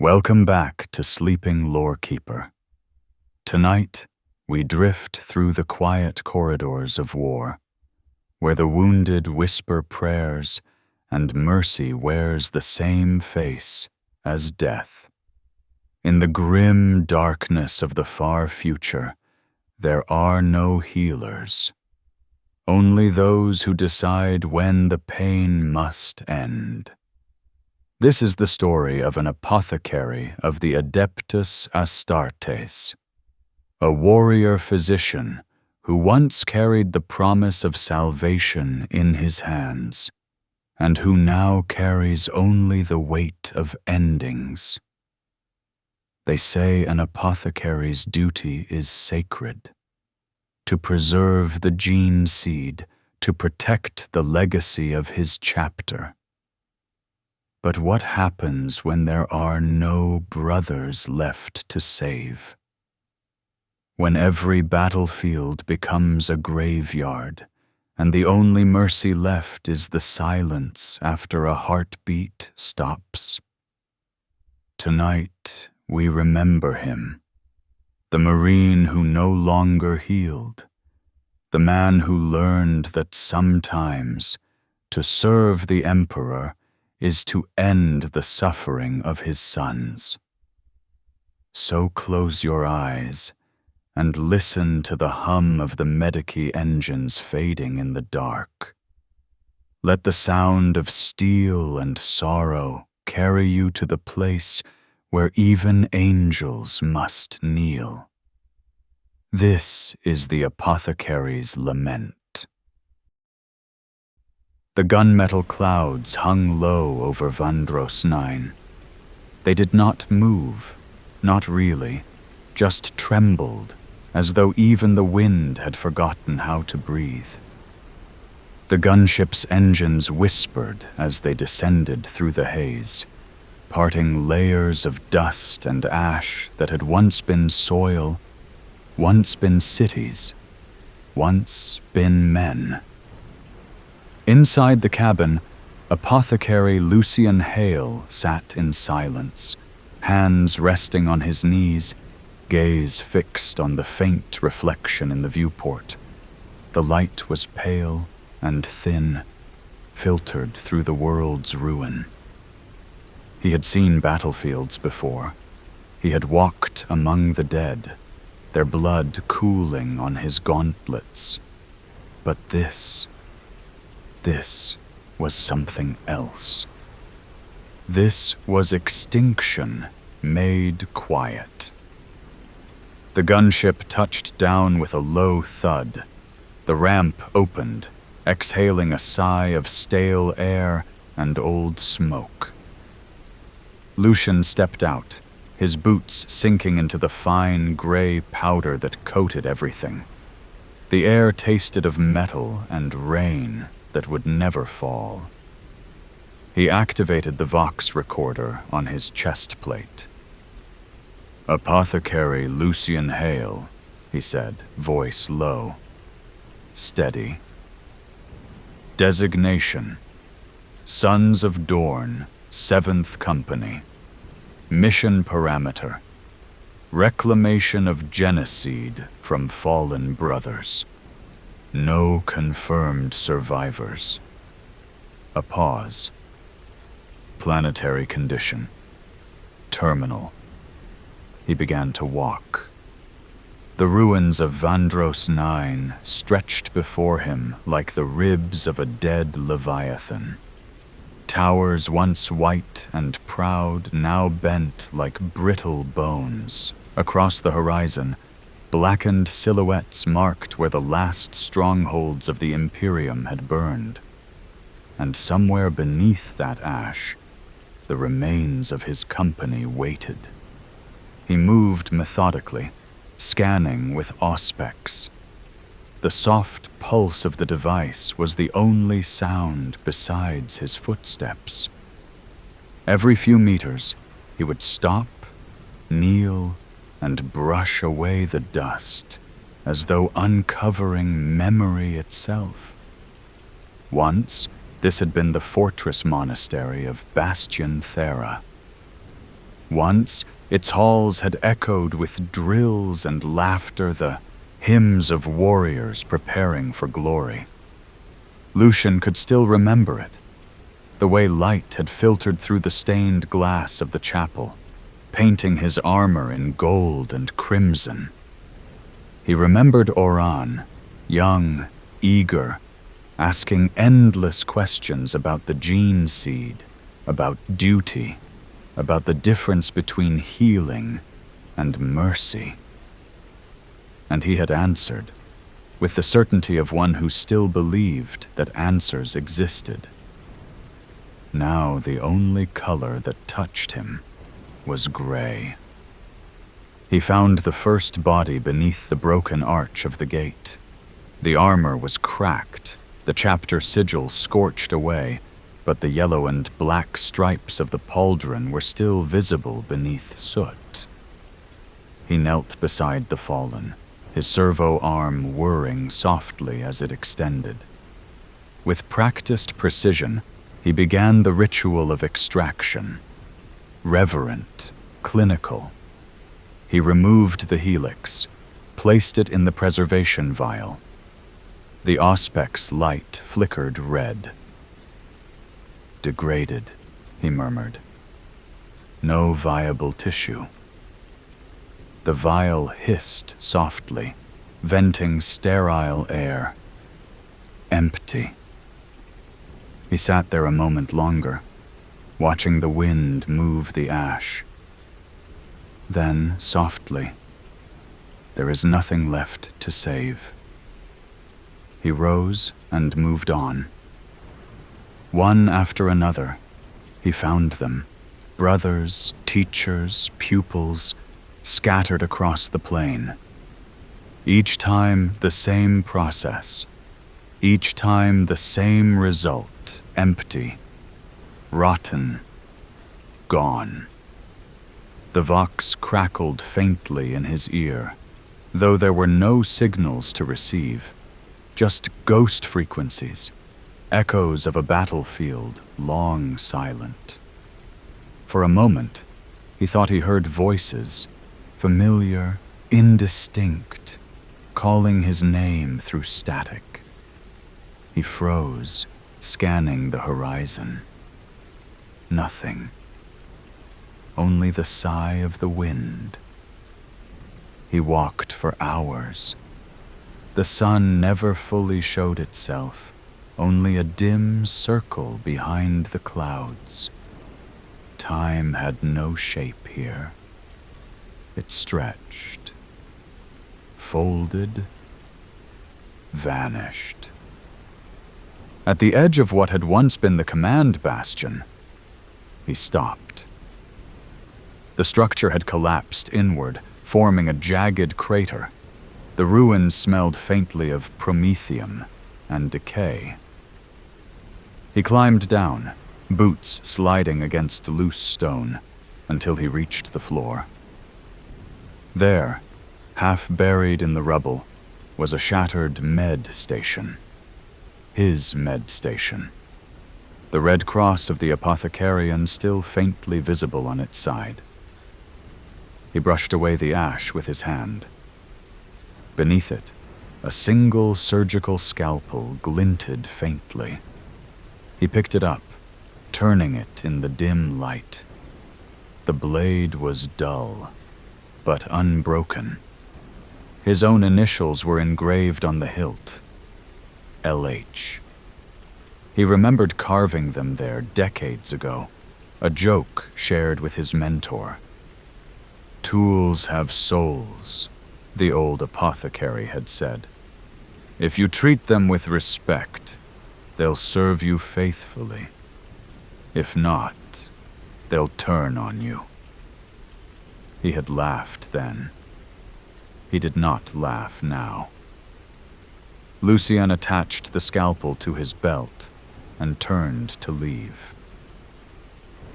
Welcome back to Sleeping Lorekeeper. Tonight, we drift through the quiet corridors of war, where the wounded whisper prayers and mercy wears the same face as death. In the grim darkness of the far future, there are no healers, only those who decide when the pain must end. This is the story of an apothecary of the Adeptus Astartes, a warrior physician who once carried the promise of salvation in his hands, and who now carries only the weight of endings. They say an apothecary's duty is sacred, to preserve the gene seed, to protect the legacy of his chapter. But what happens when there are no brothers left to save? When every battlefield becomes a graveyard, and the only mercy left is the silence after a heartbeat stops? Tonight, we remember him, the Marine who no longer healed, the man who learned that sometimes, to serve the Emperor, is to end the suffering of his sons. So close your eyes and listen to the hum of the Medici engines fading in the dark. Let the sound of steel and sorrow carry you to the place where even angels must kneel. This is the apothecary's lament. The gunmetal clouds hung low over Vandros 9. They did not move, not really, just trembled, as though even the wind had forgotten how to breathe. The gunship's engines whispered as they descended through the haze, parting layers of dust and ash that had once been soil, once been cities, once been men. Inside the cabin, Apothecary Lucian Hale sat in silence, hands resting on his knees, gaze fixed on the faint reflection in the viewport. The light was pale and thin, filtered through the world's ruin. He had seen battlefields before. He had walked among the dead, their blood cooling on his gauntlets. But this was something else. This was extinction made quiet. The gunship touched down with a low thud. The ramp opened, exhaling a sigh of stale air and old smoke. Lucian stepped out, his boots sinking into the fine gray powder that coated everything. The air tasted of metal and rain that would never fall. He activated the Vox recorder on his chest plate. "Apothecary Lucian Hale," he said, voice low. Steady. "Designation: Sons of Dorn, 7th Company. Mission parameter: reclamation of genocide from fallen brothers. No confirmed survivors." A pause. Planetary condition: terminal. He began to walk. The ruins of Vandros 9 stretched before him like the ribs of a dead leviathan. Towers once white and proud, now bent like brittle bones. Across the horizon, blackened silhouettes marked where the last strongholds of the Imperium had burned. And somewhere beneath that ash, the remains of his company waited. He moved methodically, scanning with auspex. The soft pulse of the device was the only sound besides his footsteps. Every few meters, he would stop, kneel, and brush away the dust, as though uncovering memory itself. Once, this had been the fortress monastery of Bastion Thera. Once, its halls had echoed with drills and laughter, the hymns of warriors preparing for glory. Lucian could still remember it, the way light had filtered through the stained glass of the chapel, painting his armor in gold and crimson. He remembered Oran, young, eager, asking endless questions about the gene seed, about duty, about the difference between healing and mercy. And he had answered, with the certainty of one who still believed that answers existed. Now the only color that touched him was gray. He found the first body beneath the broken arch of the gate. The armor was cracked, the chapter sigil scorched away, but the yellow and black stripes of the pauldron were still visible beneath soot. He knelt beside the fallen, his servo arm whirring softly as it extended. With practiced precision, he began the ritual of extraction. Reverent, clinical. He removed the helix, placed it in the preservation vial. The auspex light flickered red. Degraded, he murmured. No viable tissue. The vial hissed softly, venting sterile air. Empty. He sat there a moment longer, watching the wind move the ash. Then, softly, there is nothing left to save. He rose and moved on. One after another, he found them, brothers, teachers, pupils, scattered across the plain. Each time the same process, each time the same result, empty, rotten, gone. The vox crackled faintly in his ear, though there were no signals to receive, just ghost frequencies, echoes of a battlefield long silent. For a moment, he thought he heard voices, familiar, indistinct, calling his name through static. He froze, scanning the horizon. Nothing. Only the sigh of the wind. He walked for hours. The sun never fully showed itself, only a dim circle behind the clouds. Time had no shape here. It stretched, folded, vanished. At the edge of what had once been the command bastion, he stopped. The structure had collapsed inward, forming a jagged crater. The ruins smelled faintly of promethium and decay. He climbed down, boots sliding against loose stone, until he reached the floor. There, half buried in the rubble, was a shattered med station. His med station. The red cross of the Apothecarian still faintly visible on its side. He brushed away the ash with his hand. Beneath it, a single surgical scalpel glinted faintly. He picked it up, turning it in the dim light. The blade was dull, but unbroken. His own initials were engraved on the hilt. LH. He remembered carving them there decades ago, a joke shared with his mentor. Tools have souls, the old apothecary had said. If you treat them with respect, they'll serve you faithfully. If not, they'll turn on you. He had laughed then. He did not laugh now. Lucien attached the scalpel to his belt and turned to leave.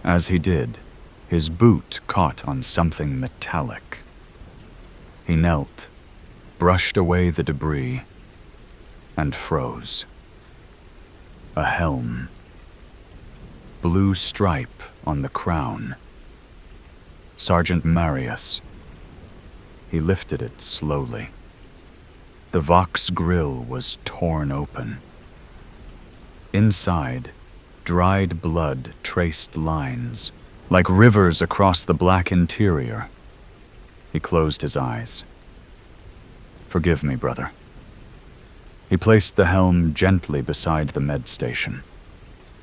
As he did, his boot caught on something metallic. He knelt, brushed away the debris, and froze. A helm. Blue stripe on the crown. Sergeant Marius. He lifted it slowly. The Vox grill was torn open. Inside, dried blood traced lines, like rivers across the black interior. He closed his eyes. "Forgive me, brother." He placed the helm gently beside the med station.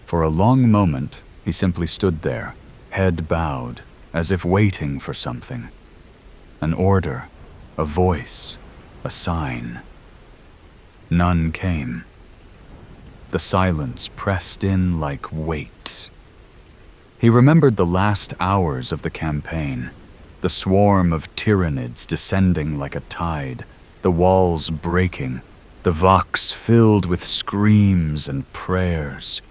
For a long moment, he simply stood there, head bowed, as if waiting for something. An order, a voice, a sign. None came. The silence pressed in like weight. He remembered the last hours of the campaign, the swarm of tyrannids descending like a tide, the walls breaking, the Vox filled with screams and prayers.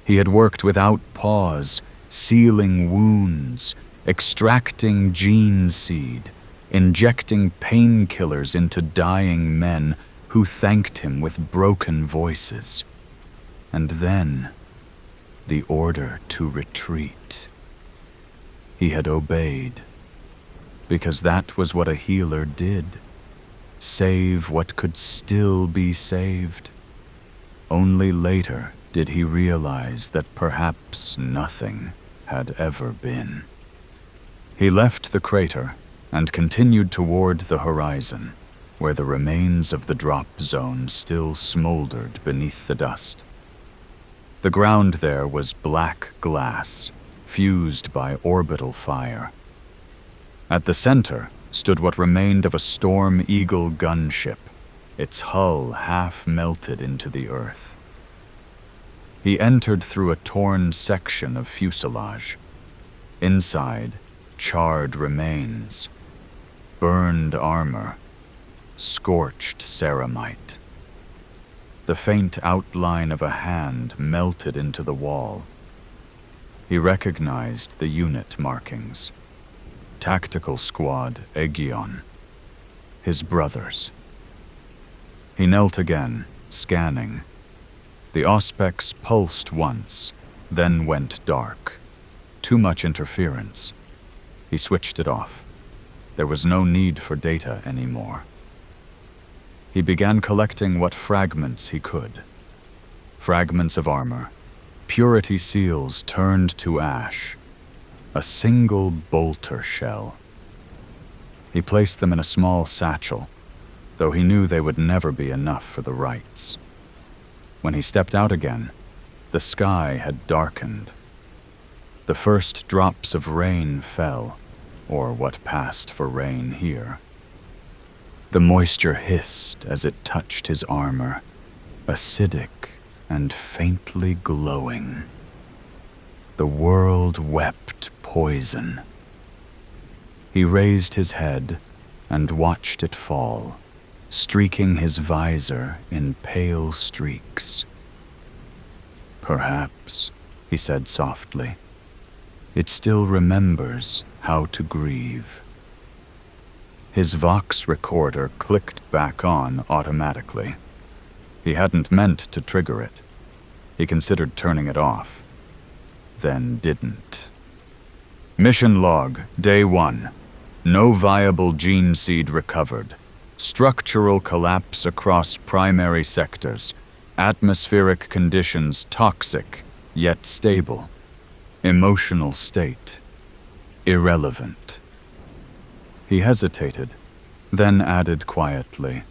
He had worked without pause, sealing wounds, extracting gene seed, injecting painkillers into dying men who thanked him with broken voices. And then, the order to retreat. He had obeyed, because that was what a healer did. Save what could still be saved. Only later did he realize that perhaps nothing had ever been. He left the crater and continued toward the horizon, where the remains of the drop zone still smoldered beneath the dust. The ground there was black glass, fused by orbital fire. At the center stood what remained of a Storm Eagle gunship, its hull half melted into the earth. He entered through a torn section of fuselage. Inside, charred remains, burned armor, scorched ceramite. The faint outline of a hand melted into the wall. He recognized the unit markings. Tactical Squad Aegion. His brothers. He knelt again, scanning. The auspex pulsed once, then went dark. Too much interference. He switched it off. There was no need for data anymore. He began collecting what fragments he could. Fragments of armor, purity seals turned to ash, a single bolter shell. He placed them in a small satchel, though he knew they would never be enough for the rites. When he stepped out again, the sky had darkened. The first drops of rain fell, or what passed for rain here. The moisture hissed as it touched his armor, acidic and faintly glowing. The world wept poison. He raised his head and watched it fall, streaking his visor in pale streaks. "Perhaps," he said softly, "it still remembers how to grieve." His Vox recorder clicked back on automatically. He hadn't meant to trigger it. He considered turning it off, then didn't. Mission log, Day 1. No viable gene seed recovered. Structural collapse across primary sectors. Atmospheric conditions toxic, yet stable. Emotional state irrelevant. He hesitated, then added quietly,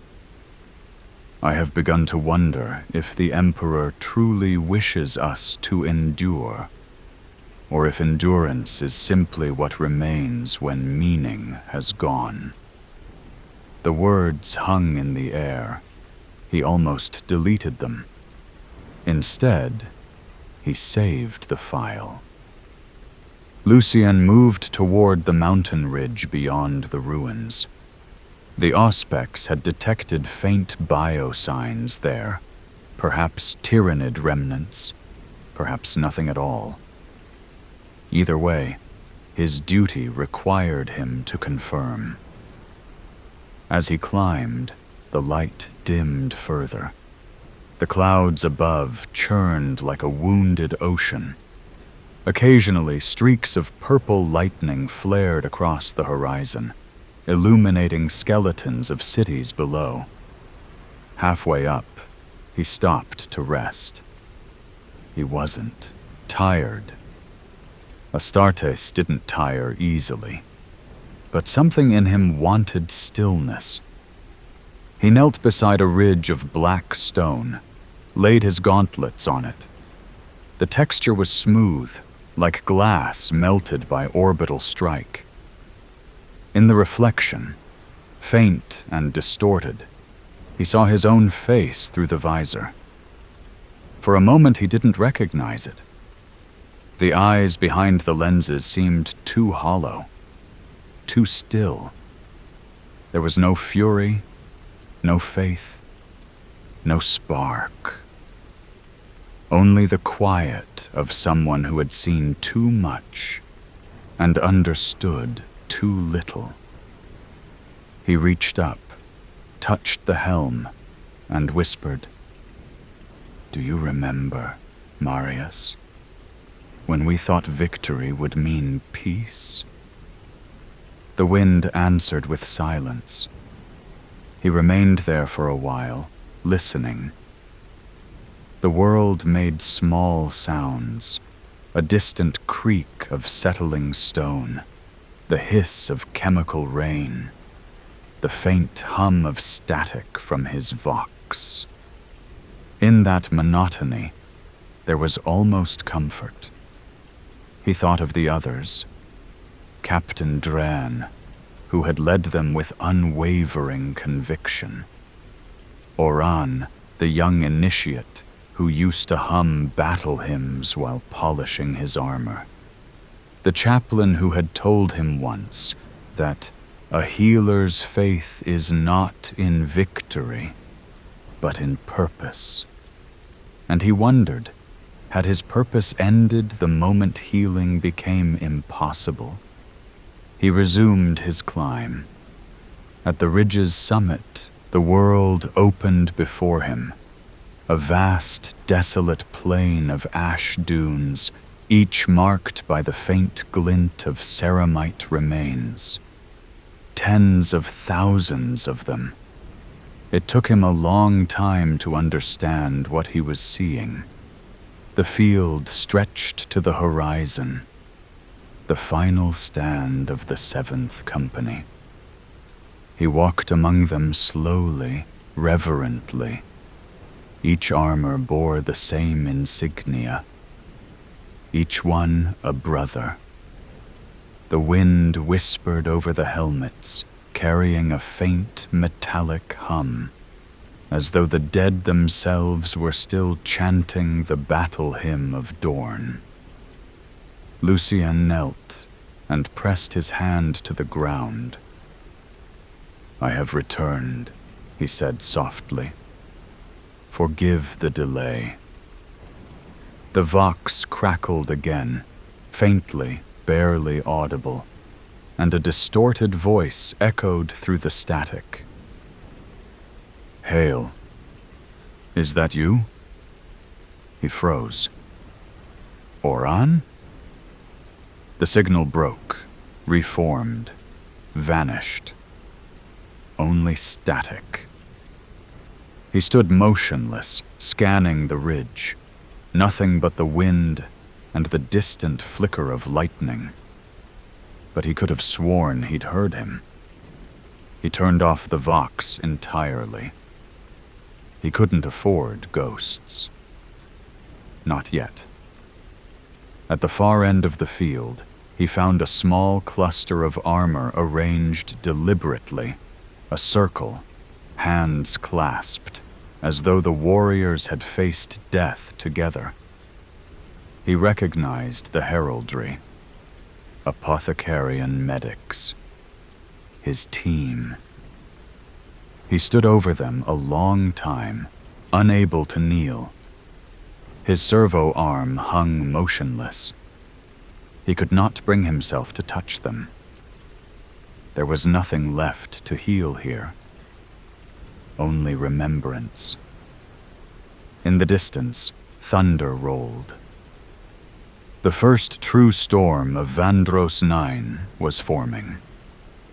"I have begun to wonder if the Emperor truly wishes us to endure, or if endurance is simply what remains when meaning has gone." The words hung in the air. He almost deleted them. Instead, he saved the file. Lucien moved toward the mountain ridge beyond the ruins. The auspex had detected faint biosigns there, perhaps tyrannid remnants, perhaps nothing at all. Either way, his duty required him to confirm. As he climbed, the light dimmed further. The clouds above churned like a wounded ocean. Occasionally, streaks of purple lightning flared across the horizon, illuminating skeletons of cities below. Halfway up, he stopped to rest. He wasn't tired. Astartes didn't tire easily, but something in him wanted stillness. He knelt beside a ridge of black stone, laid his gauntlets on it. The texture was smooth, like glass melted by orbital strike. In the reflection, faint and distorted, he saw his own face through the visor. For a moment he didn't recognize it. The eyes behind the lenses seemed too hollow, too still. There was no fury, no faith, no spark. Only the quiet of someone who had seen too much and understood too little. He reached up, touched the helm, and whispered, "Do you remember, Marius, when we thought victory would mean peace?" The wind answered with silence. He remained there for a while, listening. The world made small sounds, a distant creak of settling stone, the hiss of chemical rain, the faint hum of static from his vox. In that monotony, there was almost comfort. He thought of the others, Captain Dran, who had led them with unwavering conviction. Oran, the young initiate, who used to hum battle hymns while polishing his armor. The chaplain who had told him once that a healer's faith is not in victory, but in purpose. And he wondered, had his purpose ended the moment healing became impossible? He resumed his climb. At the ridge's summit, the world opened before him, a vast, desolate plain of ash dunes, each marked by the faint glint of ceramite remains. Tens of thousands of them. It took him a long time to understand what he was seeing. The field stretched to the horizon, the final stand of the 7th Company. He walked among them slowly, reverently. Each armor bore the same insignia, each one a brother. The wind whispered over the helmets, carrying a faint metallic hum, as though the dead themselves were still chanting the battle hymn of Dorn. Lucien knelt and pressed his hand to the ground. "I have returned," he said softly. "Forgive the delay." The vox crackled again, faintly, barely audible, and a distorted voice echoed through the static. "Hail. Is that you?" He froze. "Oran?" The signal broke, reformed, vanished. Only static. He stood motionless, scanning the ridge. Nothing but the wind and the distant flicker of lightning. But he could have sworn he'd heard him. He turned off the vox entirely. He couldn't afford ghosts. Not yet. At the far end of the field, he found a small cluster of armor arranged deliberately, a circle, hands clasped, as though the warriors had faced death together. He recognized the heraldry. Apothecary and medics. His team. He stood over them a long time, unable to kneel. His servo arm hung motionless. He could not bring himself to touch them. There was nothing left to heal here. Only remembrance. In the distance, thunder rolled. The first true storm of Vandros 9 was forming.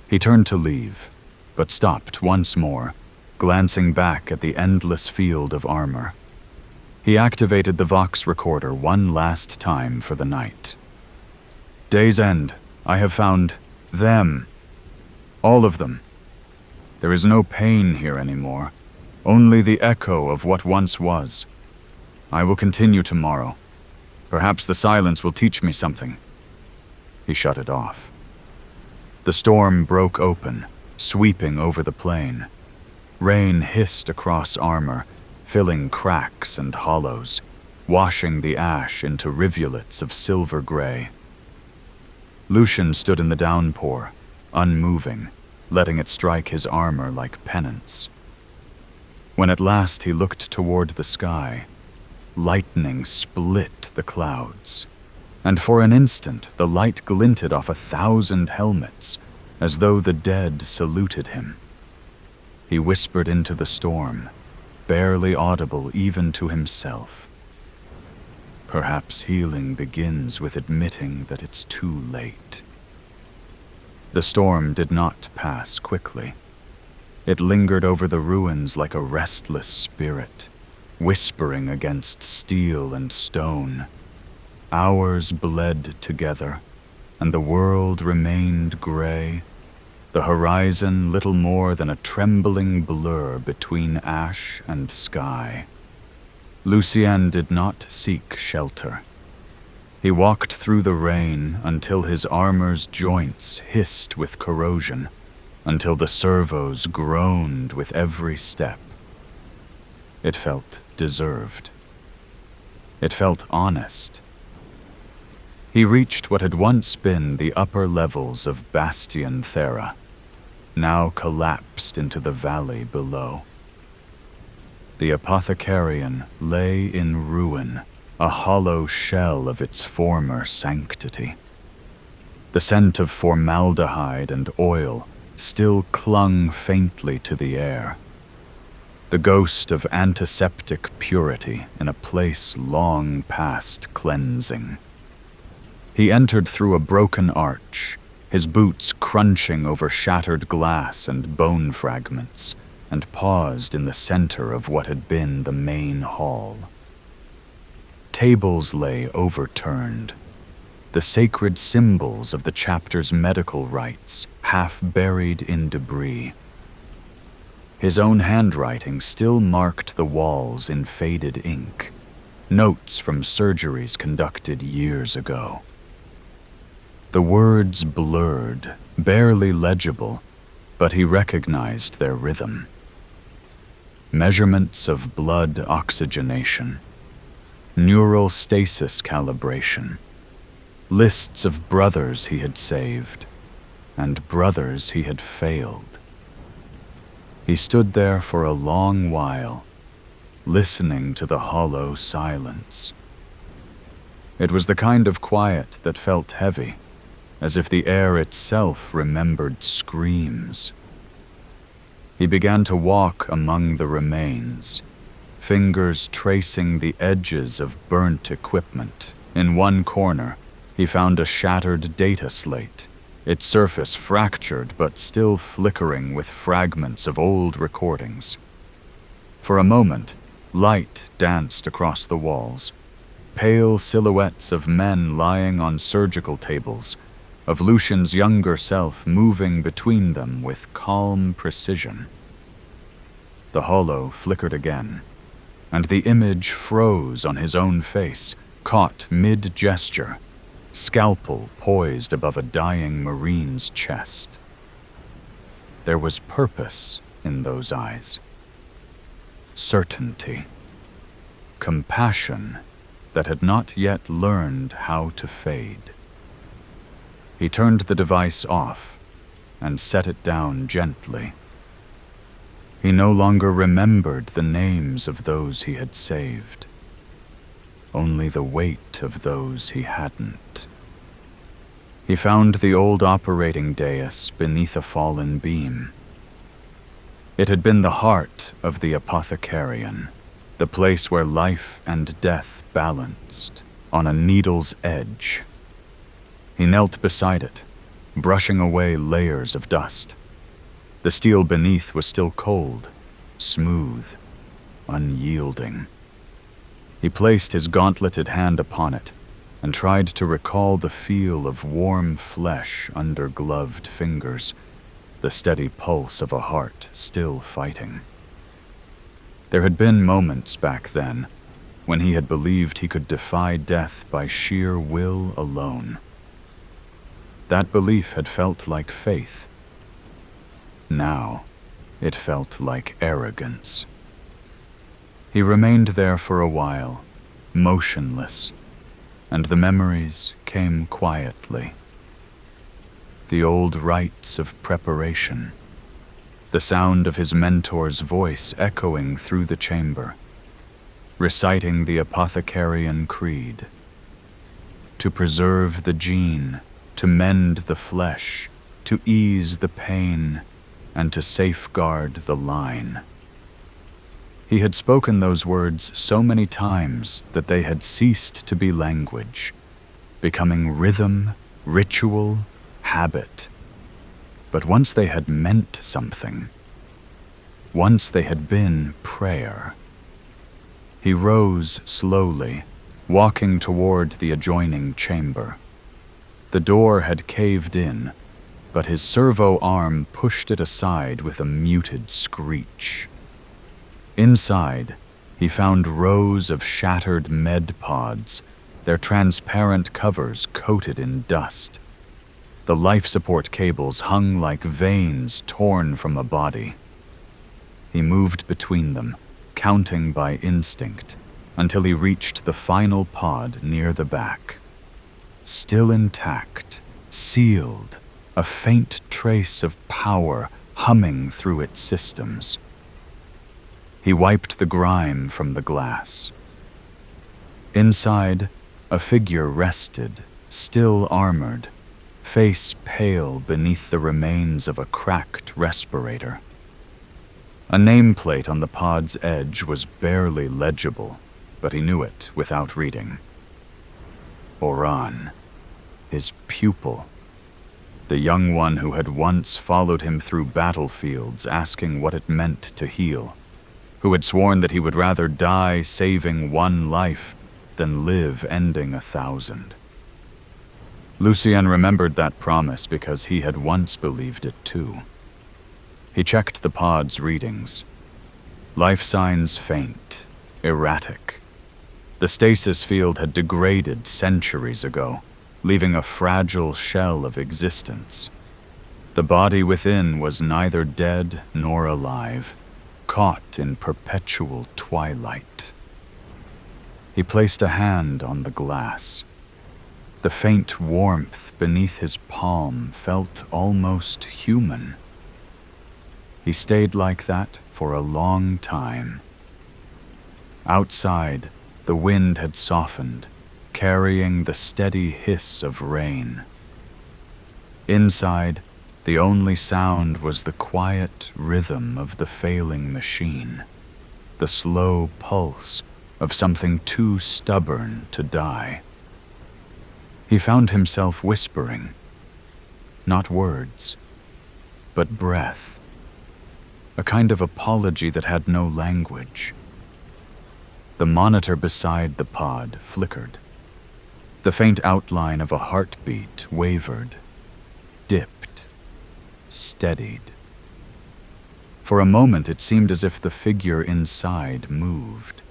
He turned to leave, but stopped once more, glancing back at the endless field of armor. He activated the Vox recorder one last time for the night. Day's End, I have found them. All of them. There is no pain here anymore, only the echo of what once was. I will continue tomorrow. Perhaps the silence will teach me something. He shut it off. The storm broke open, sweeping over the plain. Rain hissed across armor, filling cracks and hollows, washing the ash into rivulets of silver gray. Lucian stood in the downpour, unmoving, letting it strike his armor like penance. When at last he looked toward the sky, lightning split the clouds, and for an instant the light glinted off 1,000 helmets, as though the dead saluted him. He whispered into the storm, barely audible even to himself. Perhaps healing begins with admitting that it's too late. The storm did not pass quickly. It lingered over the ruins like a restless spirit, whispering against steel and stone. Hours bled together, and the world remained gray, the horizon little more than a trembling blur between ash and sky. Lucien did not seek shelter. He walked through the rain until his armor's joints hissed with corrosion, until the servos groaned with every step. It felt deserved. It felt honest. He reached what had once been the upper levels of Bastion Thera, now collapsed into the valley below. The Apothecarian lay in ruin, a hollow shell of its former sanctity. The scent of formaldehyde and oil still clung faintly to the air, the ghost of antiseptic purity in a place long past cleansing. He entered through a broken arch, his boots crunching over shattered glass and bone fragments, and paused in the center of what had been the main hall. Tables lay overturned, the sacred symbols of the chapter's medical rites half buried in debris. His own handwriting still marked the walls in faded ink, notes from surgeries conducted years ago. The words blurred, barely legible, but he recognized their rhythm. Measurements of blood oxygenation, neural stasis calibration, lists of brothers he had saved, and brothers he had failed. He stood there for a long while, listening to the hollow silence. It was the kind of quiet that felt heavy, as if the air itself remembered screams. He began to walk among the remains, fingers tracing the edges of burnt equipment. In one corner, he found a shattered data slate, its surface fractured but still flickering with fragments of old recordings. For a moment, light danced across the walls, pale silhouettes of men lying on surgical tables, of Lucian's younger self moving between them with calm precision. The hollow flickered again, and the image froze on his own face, caught mid-gesture, scalpel poised above a dying Marine's chest. There was purpose in those eyes. Certainty. Compassion that had not yet learned how to fade. He turned the device off and set it down gently. He no longer remembered the names of those he had saved, only the weight of those he hadn't. He found the old operating dais beneath a fallen beam. It had been the heart of the Apothecarian, the place where life and death balanced. on a needle's edge. He knelt beside it, brushing away layers of dust. The steel beneath was still cold, smooth, unyielding. He placed his gauntleted hand upon it and tried to recall the feel of warm flesh under gloved fingers, the steady pulse of a heart still fighting. There had been moments back then when he had believed he could defy death by sheer will alone. That belief had felt like faith. Now, it felt like arrogance. He remained there for a while, motionless, and the memories came quietly. The old rites of preparation, the sound of his mentor's voice echoing through the chamber, reciting the Apothecarian creed. To preserve the gene, to mend the flesh, to ease the pain, and to safeguard the line. He had spoken those words so many times that they had ceased to be language, becoming rhythm, ritual, habit. But once they had meant something, once they had been prayer. He rose slowly, walking toward the adjoining chamber. The door had caved in, but his servo arm pushed it aside with a muted screech. Inside, he found rows of shattered med pods, their transparent covers coated in dust. The life support cables hung like veins torn from a body. He moved between them, counting by instinct, until he reached the final pod near the back. Still intact, sealed, a faint trace of power humming through its systems. He wiped the grime from the glass. Inside, a figure rested, still armored, face pale beneath the remains of a cracked respirator. A nameplate on the pod's edge was barely legible, but he knew it without reading. Oran, his pupil, the young one who had once followed him through battlefields asking what it meant to heal, who had sworn that he would rather die saving one life than live ending 1,000. Lucien remembered that promise because he had once believed it too. He checked the pod's readings. Life signs faint, erratic. The stasis field had degraded centuries ago, leaving a fragile shell of existence. The body within was neither dead nor alive, caught in perpetual twilight. He placed a hand on the glass. The faint warmth beneath his palm felt almost human. He stayed like that for a long time. Outside, the wind had softened, carrying the steady hiss of rain. Inside, the only sound was the quiet rhythm of the failing machine, the slow pulse of something too stubborn to die. He found himself whispering, not words, but breath, a kind of apology that had no language. The monitor beside the pod flickered. The faint outline of a heartbeat wavered, dipped, steadied. For a moment it seemed as if the figure inside moved.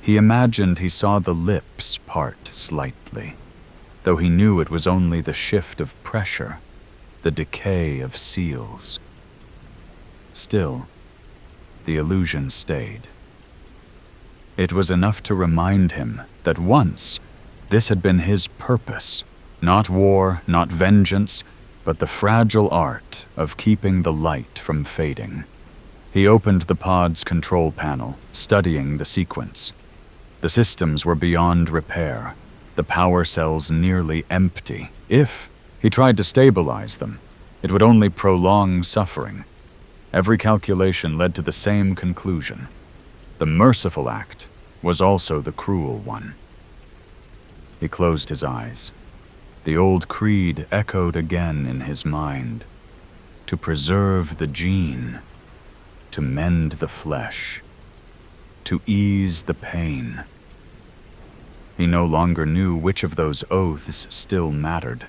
He imagined he saw the lips part slightly, though he knew it was only the shift of pressure, the decay of seals. Still, the illusion stayed. It was enough to remind him that once this had been his purpose, not war, not vengeance, but the fragile art of keeping the light from fading. He opened the pod's control panel, studying the sequence. The systems were beyond repair, the power cells nearly empty. If he tried to stabilize them, it would only prolong suffering. Every calculation led to the same conclusion. The merciful act was also the cruel one. He closed his eyes. The old creed echoed again in his mind. To preserve the gene, to mend the flesh, to ease the pain. He no longer knew which of those oaths still mattered.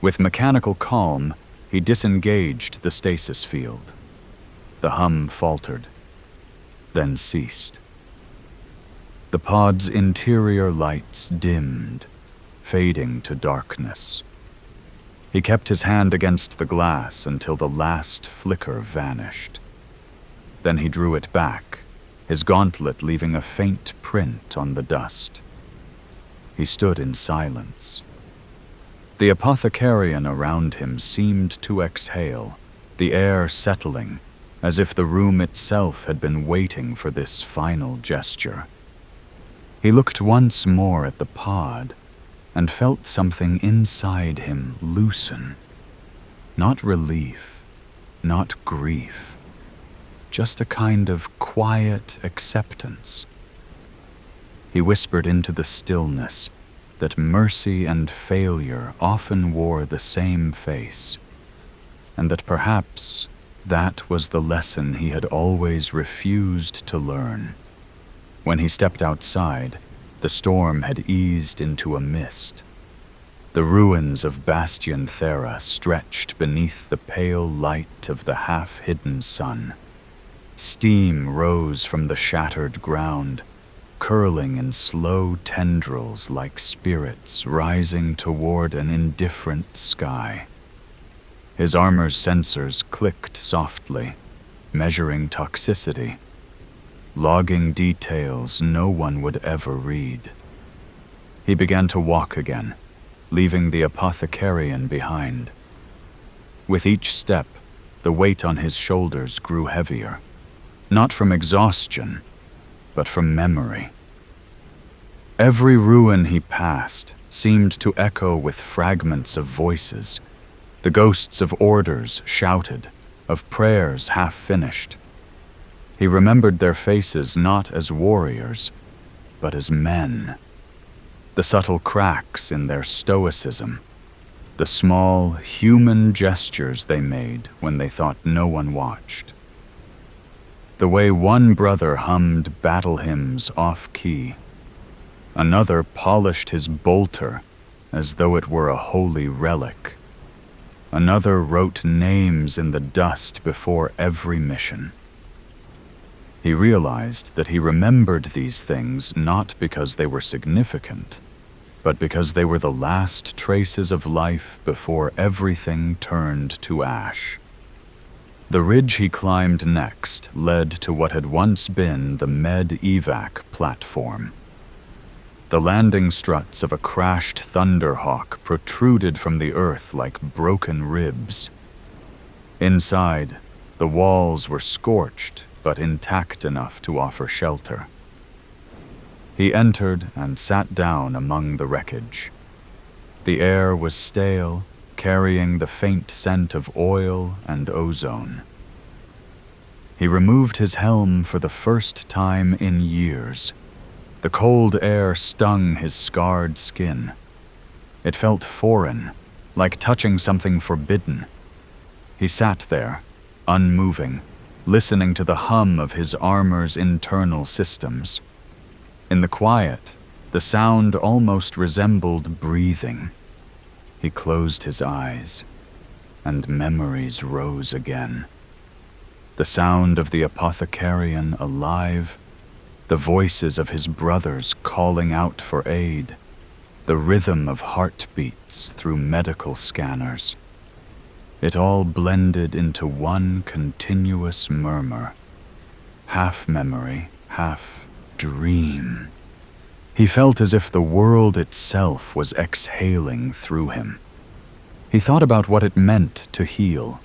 With mechanical calm, he disengaged the stasis field. The hum faltered, then ceased. The pod's interior lights dimmed, fading to darkness. He kept his hand against the glass until the last flicker vanished. Then he drew it back, his gauntlet leaving a faint print on the dust. He stood in silence. The apothecarian around him seemed to exhale, the air settling, as if the room itself had been waiting for this final gesture. He looked once more at the pod and felt something inside him loosen. Not relief, not grief, just a kind of quiet acceptance. He whispered into the stillness that mercy and failure often wore the same face, and that perhaps that was the lesson he had always refused to learn. When he stepped outside, the storm had eased into a mist. The ruins of Bastion Thera stretched beneath the pale light of the half-hidden sun. Steam rose from the shattered ground, curling in slow tendrils like spirits rising toward an indifferent sky. His armor's sensors clicked softly, measuring toxicity, logging details no one would ever read. He began to walk again, leaving the apothecarian behind. With each step, the weight on his shoulders grew heavier, not from exhaustion, but from memory. Every ruin he passed seemed to echo with fragments of voices, the ghosts of orders shouted, of prayers half finished. He remembered their faces not as warriors, but as men. The subtle cracks in their stoicism, the small, human gestures they made when they thought no one watched. The way one brother hummed battle hymns off-key, another polished his bolter as though it were a holy relic. Another wrote names in the dust before every mission. He realized that he remembered these things not because they were significant, but because they were the last traces of life before everything turned to ash. The ridge he climbed next led to what had once been the med-evac platform. The landing struts of a crashed Thunderhawk protruded from the earth like broken ribs. Inside, the walls were scorched but intact enough to offer shelter. He entered and sat down among the wreckage. The air was stale, carrying the faint scent of oil and ozone. He removed his helm for the first time in years. The cold air stung his scarred skin. It felt foreign, like touching something forbidden. He sat there, unmoving, listening to the hum of his armor's internal systems. In the quiet, the sound almost resembled breathing. He closed his eyes, and memories rose again. The sound of the apothecarian alive, the voices of his brothers calling out for aid, the rhythm of heartbeats through medical scanners. It all blended into one continuous murmur, half memory, half dream. He felt as if the world itself was exhaling through him. He thought about what it meant to heal.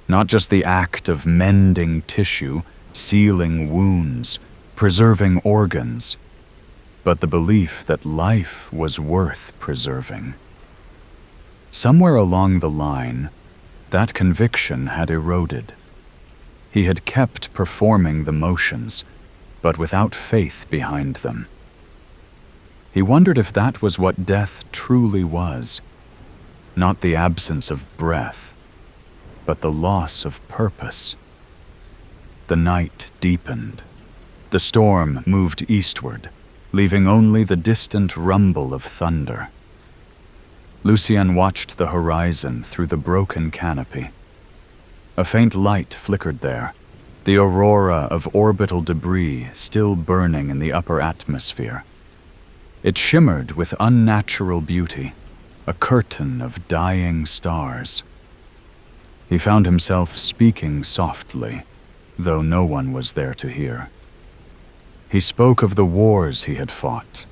Not just the act of mending tissue, sealing wounds, preserving organs, but the belief that life was worth preserving. Somewhere along the line, that conviction had eroded. He had kept performing the motions, but without faith behind them. He wondered if that was what death truly was. Not the absence of breath, but the loss of purpose. The night deepened. The storm moved eastward, leaving only the distant rumble of thunder. Lucien watched the horizon through the broken canopy. A faint light flickered there, the aurora of orbital debris still burning in the upper atmosphere. It shimmered with unnatural beauty, a curtain of dying stars. He found himself speaking softly, though no one was there to hear. He spoke of the wars he had fought,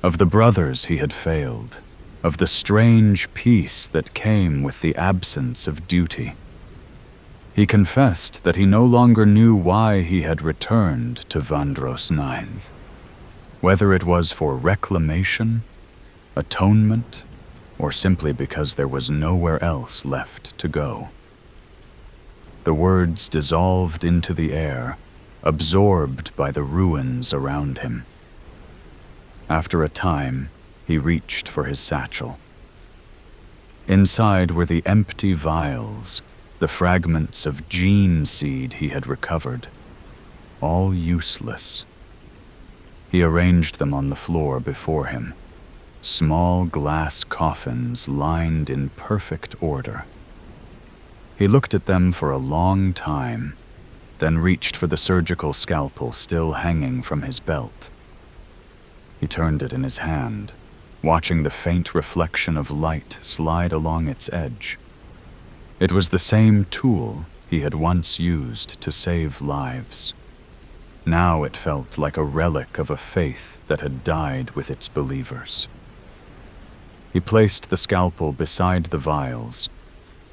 of the brothers he had failed, of the strange peace that came with the absence of duty. He confessed that he no longer knew why he had returned to Vandros Ninth, whether it was for reclamation, atonement, or simply because there was nowhere else left to go. The words dissolved into the air, absorbed by the ruins around him. After a time, he reached for his satchel. Inside were the empty vials, the fragments of gene seed he had recovered, all useless. He arranged them on the floor before him, small glass coffins lined in perfect order. He looked at them for a long time, then reached for the surgical scalpel still hanging from his belt. He turned it in his hand, watching the faint reflection of light slide along its edge. It was the same tool he had once used to save lives. Now it felt like a relic of a faith that had died with its believers. He placed the scalpel beside the vials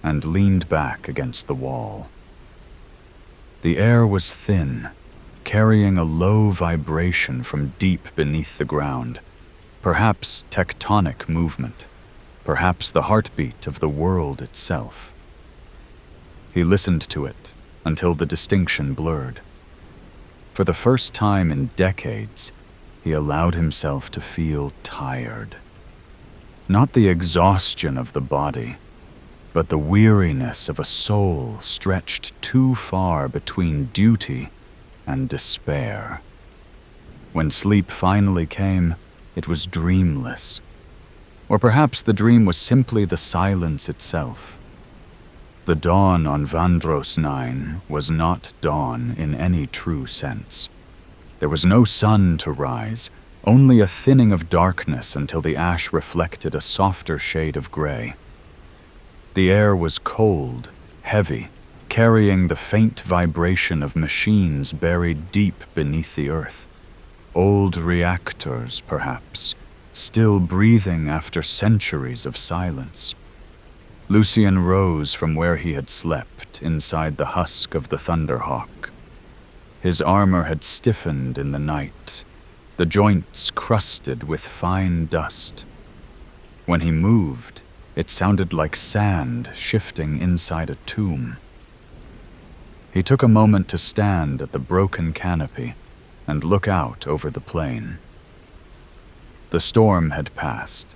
and leaned back against the wall. The air was thin, carrying a low vibration from deep beneath the ground, perhaps tectonic movement, perhaps the heartbeat of the world itself. He listened to it until the distinction blurred. For the first time in decades, he allowed himself to feel tired. Not the exhaustion of the body, but the weariness of a soul stretched too far between duty and despair. When sleep finally came, it was dreamless. Or perhaps the dream was simply the silence itself. The dawn on Vandros 9 was not dawn in any true sense. There was no sun to rise, only a thinning of darkness until the ash reflected a softer shade of gray. The air was cold, heavy, carrying the faint vibration of machines buried deep beneath the earth. Old reactors, perhaps, still breathing after centuries of silence. Lucien rose from where he had slept inside the husk of the Thunderhawk. His armor had stiffened in the night, the joints crusted with fine dust. When he moved, it sounded like sand shifting inside a tomb. He took a moment to stand at the broken canopy and look out over the plain. The storm had passed,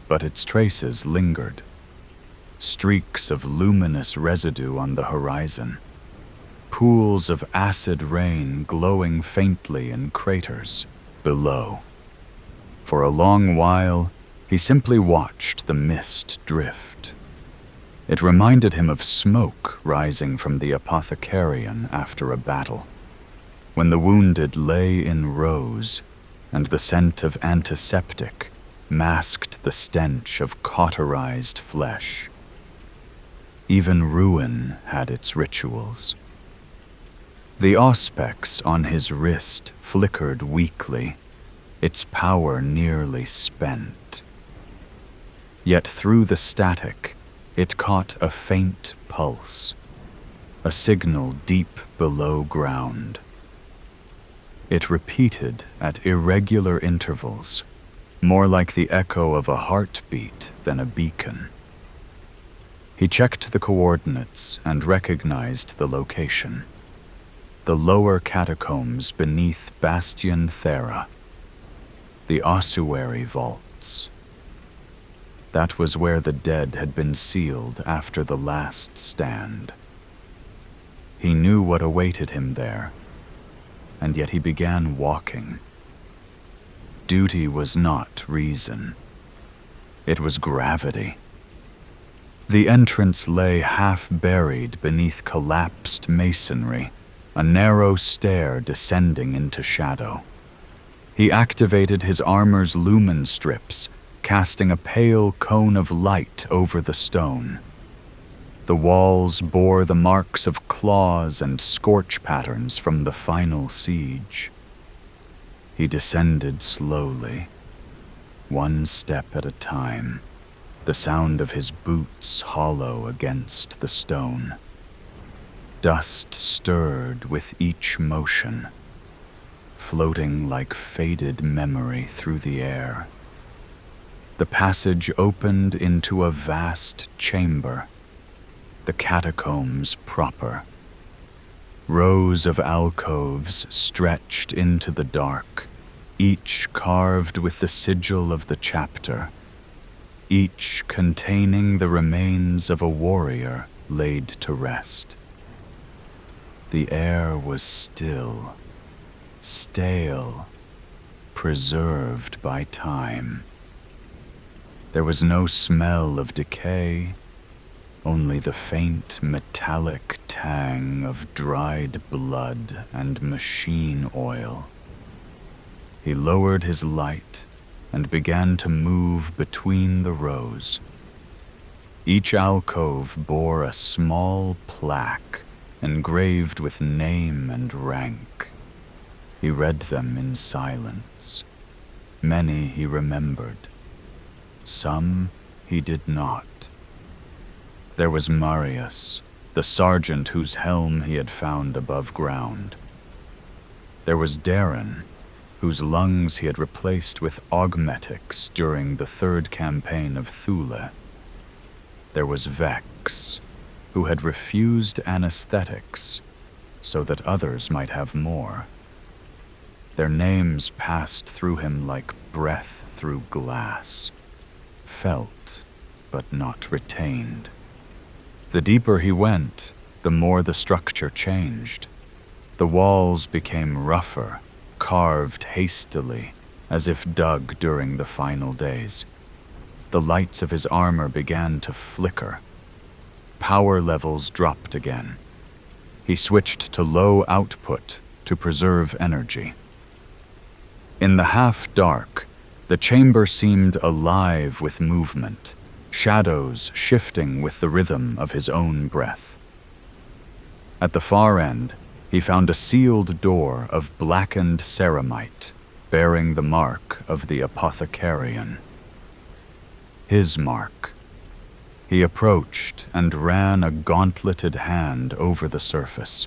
but its traces lingered. Streaks of luminous residue on the horizon, pools of acid rain glowing faintly in craters below. For a long while, he simply watched the mist drift. It reminded him of smoke rising from the Apothecarian after a battle, when the wounded lay in rows and the scent of antiseptic masked the stench of cauterized flesh. Even ruin had its rituals. The auspex on his wrist flickered weakly, its power nearly spent. Yet through the static, it caught a faint pulse, a signal deep below ground. It repeated at irregular intervals, more like the echo of a heartbeat than a beacon. He checked the coordinates and recognized the location. The lower catacombs beneath Bastion Thera. the ossuary vaults. That was where the dead had been sealed after the last stand. He knew what awaited him there, and yet he began walking. Duty was not reason. It was gravity. The entrance lay half buried beneath collapsed masonry, a narrow stair descending into shadow. He activated his armor's lumen strips, casting a pale cone of light over the stone. The walls bore the marks of claws and scorch patterns from the final siege. He descended slowly, one step at a time, the sound of his boots hollow against the stone. Dust stirred with each motion, floating like faded memory through the air. The passage opened into a vast chamber, the catacombs proper. Rows of alcoves stretched into the dark, each carved with the sigil of the chapter, each containing the remains of a warrior laid to rest. The air was still, stale, preserved by time. There was no smell of decay, only the faint metallic tang of dried blood and machine oil. He lowered his light and began to move between the rows. Each alcove bore a small plaque engraved with name and rank. He read them in silence. Many he remembered. Some he did not. There was Marius, the sergeant whose helm he had found above ground. There was Darren, whose lungs he had replaced with augmetics during the third campaign of Thule. There was Vex, who had refused anesthetics so that others might have more. Their names passed through him like breath through glass, felt but not retained. The deeper he went, the more the structure changed. The walls became rougher, carved hastily, as if dug during the final days. The lights of his armor began to flicker. Power levels dropped again. He switched to low output to preserve energy. In the half-dark, the chamber seemed alive with movement, shadows shifting with the rhythm of his own breath. At the far end, he found a sealed door of blackened ceramite, bearing the mark of the Apothecarian. His mark. He approached and ran a gauntleted hand over the surface.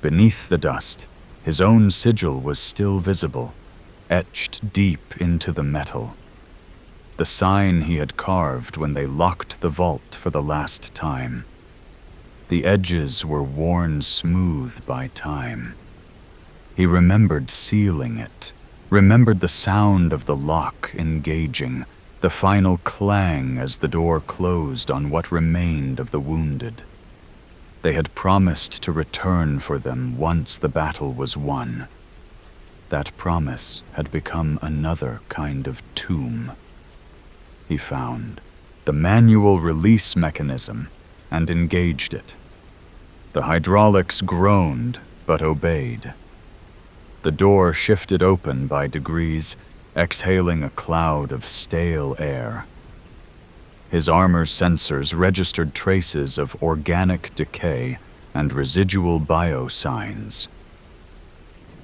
Beneath the dust, his own sigil was still visible, etched deep into the metal. The sign he had carved when they locked the vault for the last time. The edges were worn smooth by time. He remembered sealing it, remembered the sound of the lock engaging, the final clang as the door closed on what remained of the wounded. They had promised to return for them once the battle was won. That promise had become another kind of tomb. He found the manual release mechanism and engaged it. The hydraulics groaned but obeyed. The door shifted open by degrees, exhaling a cloud of stale air. His armor's sensors registered traces of organic decay and residual biosigns.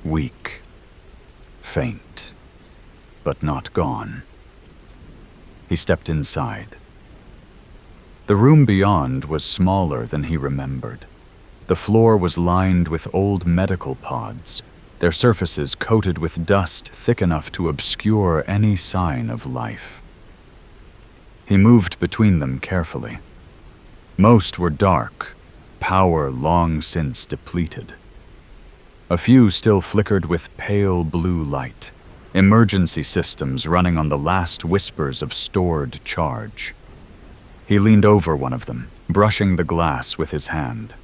Weak, faint, but not gone. He stepped inside. The room beyond was smaller than he remembered. The floor was lined with old medical pods, their surfaces coated with dust thick enough to obscure any sign of life. He moved between them carefully. Most were dark, power long since depleted. A few still flickered with pale blue light, emergency systems running on the last whispers of stored charge. He leaned over one of them, brushing the glass with his hand.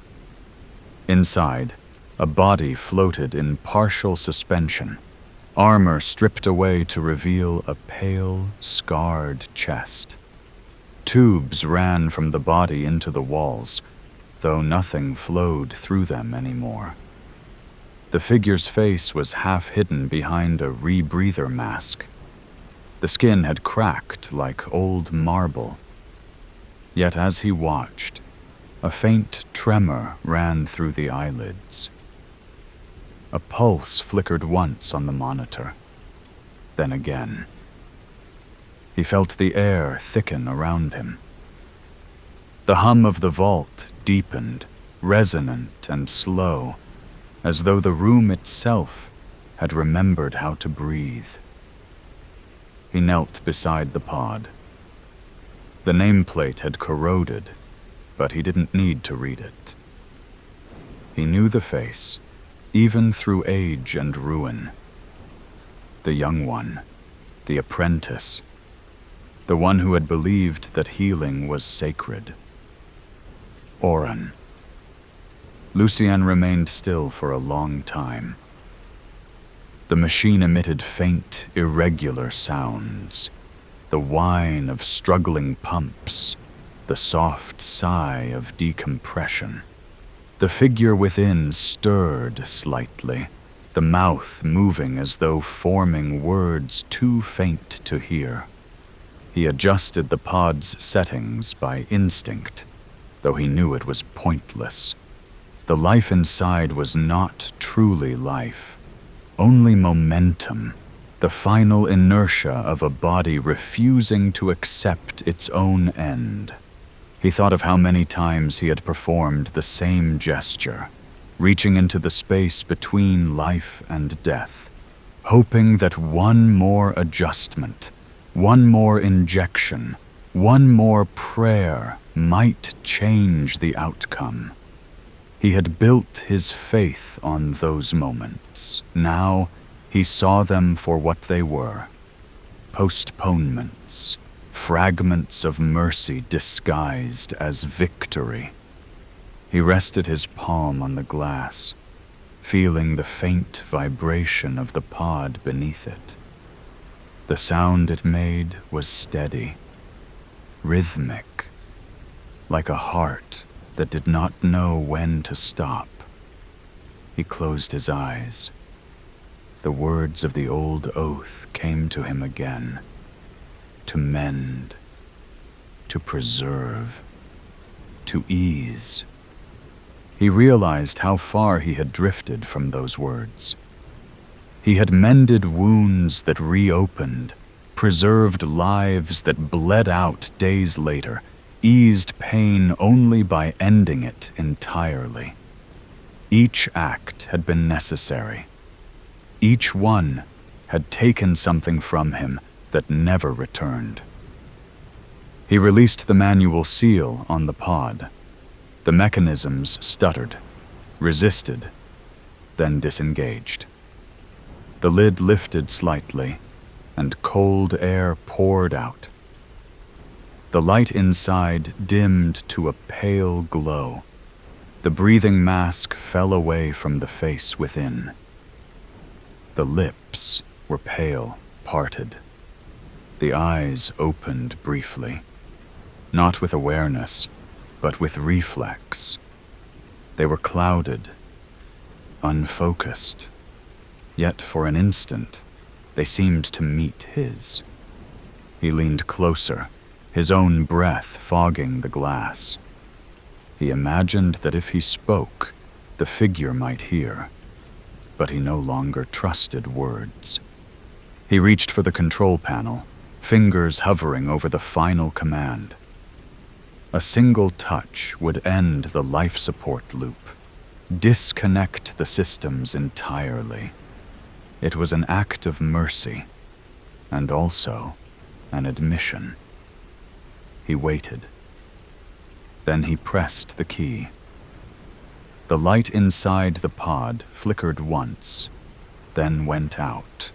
Inside, a body floated in partial suspension, armor stripped away to reveal a pale, scarred chest. Tubes ran from the body into the walls, though nothing flowed through them anymore. The figure's face was half hidden behind a rebreather mask. The skin had cracked like old marble. Yet as he watched, a faint tremor ran through the eyelids. A pulse flickered once on the monitor, then again. He felt the air thicken around him. The hum of the vault deepened, resonant and slow, as though the room itself had remembered how to breathe. He knelt beside the pod. The nameplate had corroded, but he didn't need to read it. He knew the face, even through age and ruin. The young one, the apprentice, the one who had believed that healing was sacred. Oren. Lucien remained still for a long time. The machine emitted faint, irregular sounds, the whine of struggling pumps, the soft sigh of decompression. The figure within stirred slightly, the mouth moving as though forming words too faint to hear. He adjusted the pod's settings by instinct, though he knew it was pointless. The life inside was not truly life, only momentum, the final inertia of a body refusing to accept its own end. He thought of how many times he had performed the same gesture, reaching into the space between life and death, hoping that one more adjustment, one more injection, one more prayer might change the outcome. He had built his faith on those moments. Now he saw them for what they were: postponements, fragments of mercy disguised as victory. He rested his palm on the glass, feeling the faint vibration of the pod beneath it. The sound it made was steady, rhythmic, like a heart that did not know when to stop. He closed his eyes. The words of the old oath came to him again: to mend, to preserve, to ease. He realized how far he had drifted from those words. He had mended wounds that reopened, preserved lives that bled out days later, eased pain only by ending it entirely. Each act had been necessary. Each one had taken something from him that never returned. He released the manual seal on the pod. The mechanisms stuttered, resisted, then disengaged. The lid lifted slightly, and cold air poured out. The light inside dimmed to a pale glow. The breathing mask fell away from the face within. The lips were pale, parted. The eyes opened briefly, not with awareness, but with reflex. They were clouded, unfocused, yet for an instant they seemed to meet his. He leaned closer, his own breath fogging the glass. He imagined that if he spoke, the figure might hear, but he no longer trusted words. He reached for the control panel, fingers hovering over the final command. A single touch would end the life support loop, disconnect the systems entirely. It was an act of mercy, and also an admission. He waited. Then he pressed the key. The light inside the pod flickered once, then went out.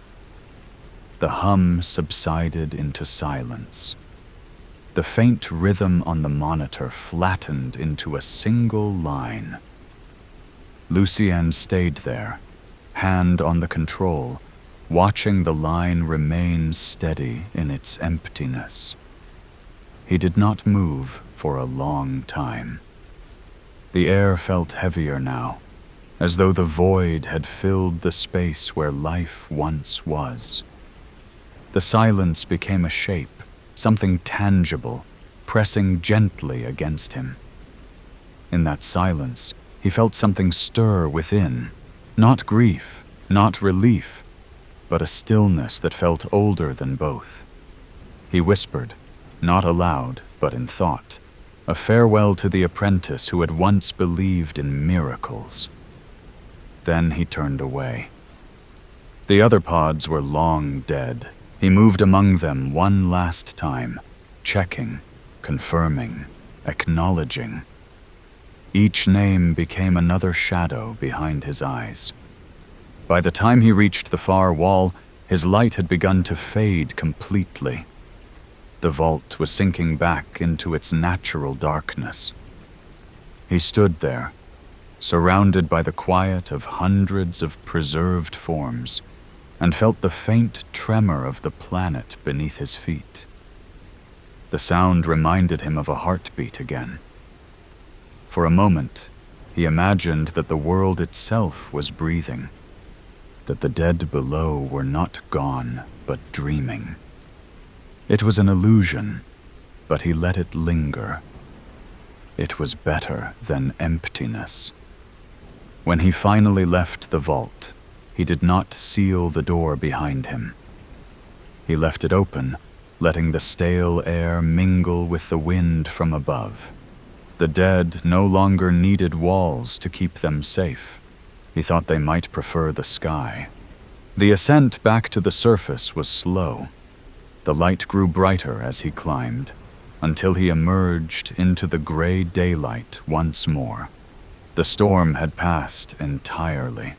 The hum subsided into silence. The faint rhythm on the monitor flattened into a single line. Lucien stayed there, hand on the control, watching the line remain steady in its emptiness. He did not move for a long time. The air felt heavier now, as though the void had filled the space where life once was. The silence became a shape, something tangible, pressing gently against him. In that silence, he felt something stir within, not grief, not relief, but a stillness that felt older than both. He whispered, not aloud, but in thought, a farewell to the apprentice who had once believed in miracles. Then he turned away. The other pods were long dead. He moved among them one last time, checking, confirming, acknowledging. Each name became another shadow behind his eyes. By the time he reached the far wall, his light had begun to fade completely. The vault was sinking back into its natural darkness. He stood there, surrounded by the quiet of hundreds of preserved forms, and felt the faint tremor of the planet beneath his feet. The sound reminded him of a heartbeat again. For a moment, he imagined that the world itself was breathing, that the dead below were not gone, but dreaming. It was an illusion, but he let it linger. It was better than emptiness. When he finally left the vault, he did not seal the door behind him. He left it open, letting the stale air mingle with the wind from above. The dead no longer needed walls to keep them safe. He thought they might prefer the sky. The ascent back to the surface was slow. The light grew brighter as he climbed, until he emerged into the gray daylight once more. The storm had passed entirely.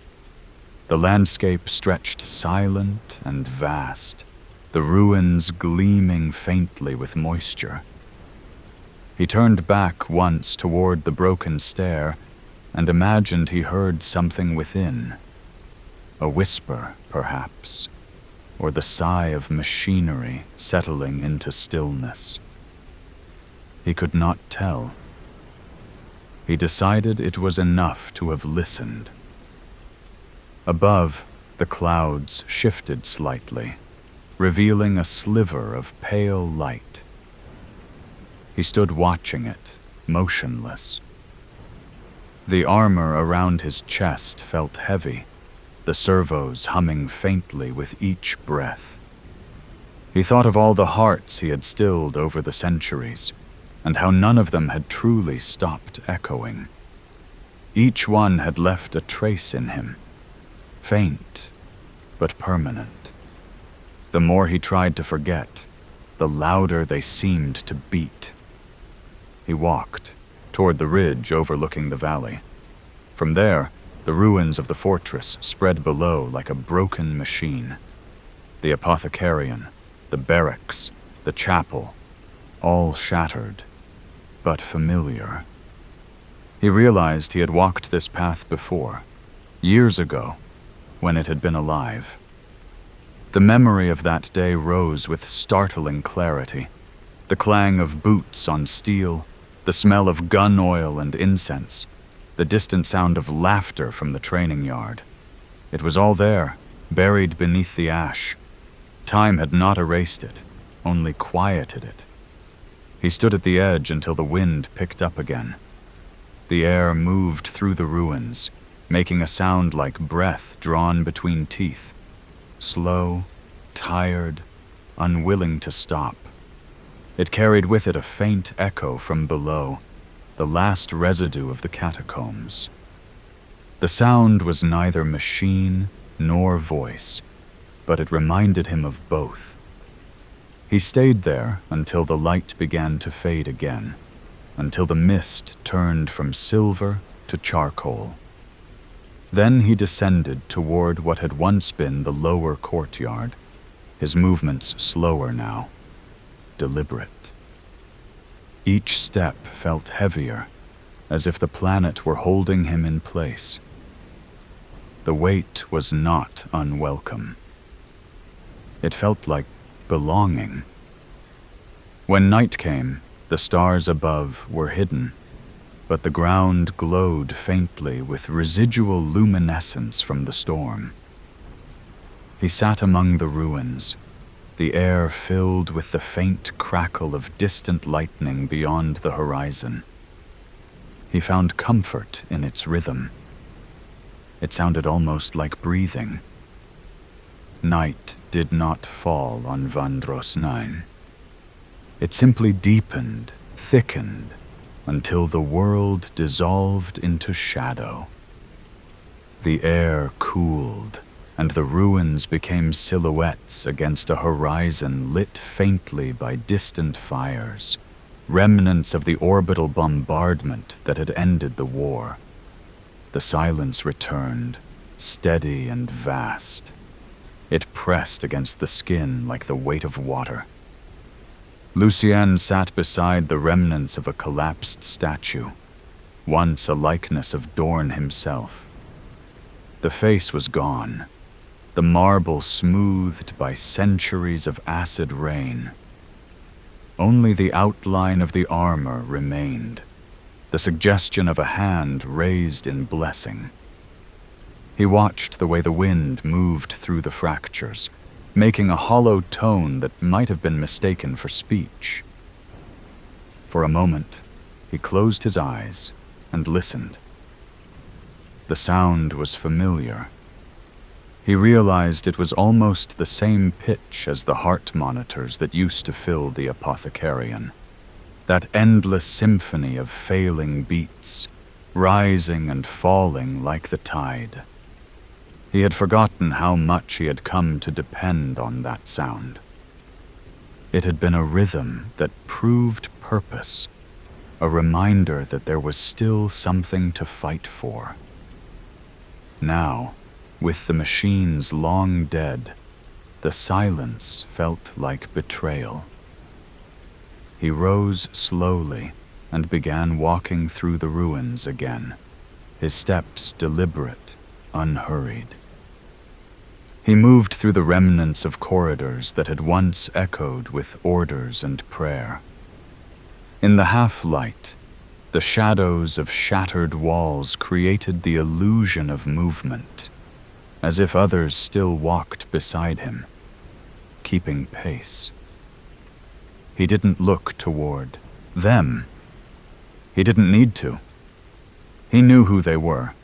The landscape stretched silent and vast, the ruins gleaming faintly with moisture. He turned back once toward the broken stair and imagined he heard something within. A whisper, perhaps, or the sigh of machinery settling into stillness. He could not tell. He decided it was enough to have listened. Above, the clouds shifted slightly, revealing a sliver of pale light. He stood watching it, motionless. The armor around his chest felt heavy, the servos humming faintly with each breath. He thought of all the hearts he had stilled over the centuries, and how none of them had truly stopped echoing. Each one had left a trace in him, faint but permanent. The more he tried to forget, the louder they seemed to beat. He walked toward the ridge overlooking the valley. From there, the ruins of the fortress spread below like a broken machine. The Apothecarian, the barracks, the chapel, all shattered, but familiar. He realized he had walked this path before, years ago, when it had been alive. The memory of that day rose with startling clarity. The clang of boots on steel, the smell of gun oil and incense, the distant sound of laughter from the training yard. It was all there, buried beneath the ash. Time had not erased it, only quieted it. He stood at the edge until the wind picked up again. The air moved through the ruins, making a sound like breath drawn between teeth, slow, tired, unwilling to stop. It carried with it a faint echo from below, the last residue of the catacombs. The sound was neither machine nor voice, but it reminded him of both. He stayed there until the light began to fade again, until the mist turned from silver to charcoal. Then he descended toward what had once been the lower courtyard. his movements slower now, deliberate. Each step felt heavier, as if the planet were holding him in place. The weight was not unwelcome. It felt like belonging. When night came, the stars above were hidden, but the ground glowed faintly with residual luminescence from the storm. He sat among the ruins, the air filled with the faint crackle of distant lightning beyond the horizon. He found comfort in its rhythm. It sounded almost like breathing. Night did not fall on Vandros 9. It simply deepened, thickened, until the world dissolved into shadow. The air cooled, and the ruins became silhouettes against a horizon lit faintly by distant fires, remnants of the orbital bombardment that had ended the war. The silence returned, steady and vast. It pressed against the skin like the weight of water. Lucien sat beside the remnants of a collapsed statue, once a likeness of Dorn himself. The face was gone, the marble smoothed by centuries of acid rain. Only the outline of the armor remained, the suggestion of a hand raised in blessing. He watched the way the wind moved through the fractures, making a hollow tone that might have been mistaken for speech. For a moment, he closed his eyes and listened. The sound was familiar. He realized it was almost the same pitch as the heart monitors that used to fill the Apothecarian. That endless symphony of failing beats, rising and falling like the tide. He had forgotten how much he had come to depend on that sound. It had been a rhythm that proved purpose, a reminder that there was still something to fight for. Now, with the machines long dead, the silence felt like betrayal. He rose slowly and began walking through the ruins again, his steps deliberate, unhurried. He moved through the remnants of corridors that had once echoed with orders and prayer. In the half-light, the shadows of shattered walls created the illusion of movement, as if others still walked beside him, keeping pace. He didn't look toward them. He didn't need to. He knew who they were.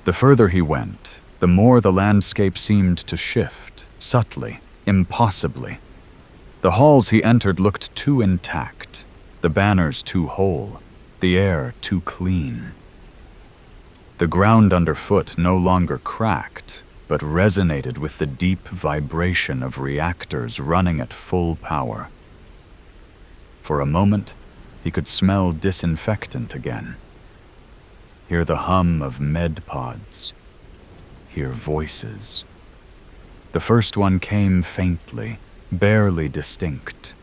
The further he went, the more the landscape seemed to shift, subtly, impossibly. The halls he entered looked too intact, the banners too whole, the air too clean. The ground underfoot no longer cracked, but resonated with the deep vibration of reactors running at full power. For a moment, he could smell disinfectant again. Hear the hum of med pods. Hear voices. The first one came faintly, barely distinct,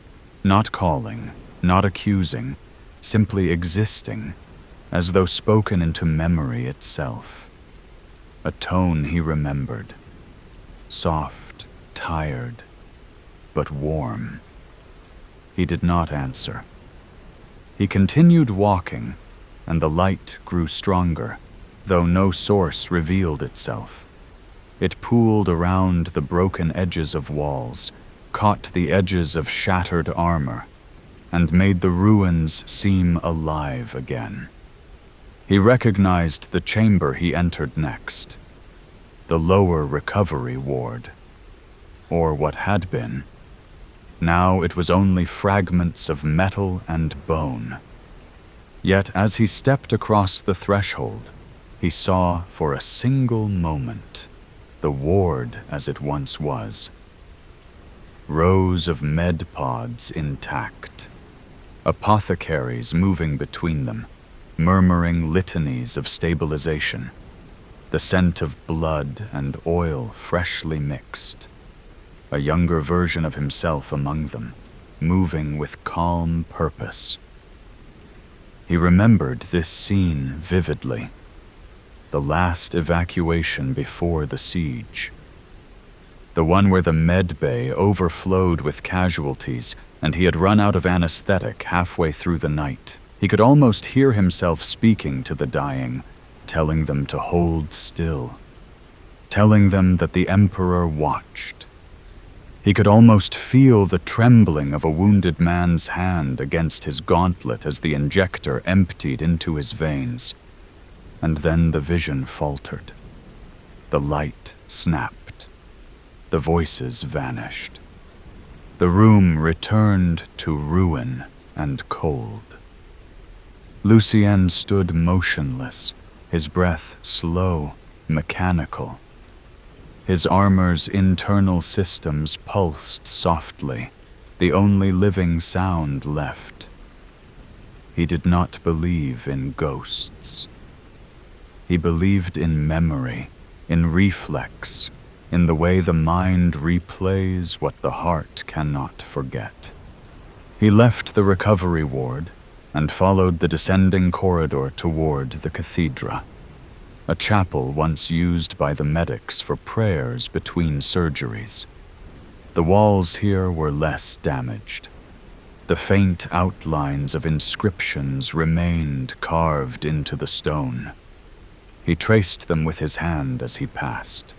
not calling, not accusing, simply existing, as though spoken into memory itself. A tone he remembered, soft, tired, but warm. He did not answer. He continued walking, and the light grew stronger, though no source revealed itself. It pooled around the broken edges of walls, caught the edges of shattered armor, and made the ruins seem alive again. He recognized the chamber he entered next, the lower recovery ward, or what had been. Now it was only fragments of metal and bone. Yet as he stepped across the threshold, he saw for a single moment the ward as it once was. Rows of med pods intact, apothecaries moving between them, murmuring litanies of stabilization, the scent of blood and oil freshly mixed. a younger version of himself among them, moving with calm purpose. He remembered this scene vividly, the last evacuation before the siege. The one where the med bay overflowed with casualties and he had run out of anesthetic halfway through the night. He could almost hear himself speaking to the dying, telling them to hold still, telling them that the Emperor watched. He could almost feel the trembling of a wounded man's hand against his gauntlet as the injector emptied into his veins. And then the vision faltered. The light snapped. The voices vanished. The room returned to ruin and cold. Lucien stood motionless, his breath slow, mechanical. His armor's internal systems pulsed softly, the only living sound left. He did not believe in ghosts. He believed in memory, in reflex, in the way the mind replays what the heart cannot forget. He left the recovery ward and followed the descending corridor toward the cathedra, a chapel once used by the medics for prayers between surgeries. The walls here were less damaged. The faint outlines of inscriptions remained carved into the stone. He traced them with his hand as he passed.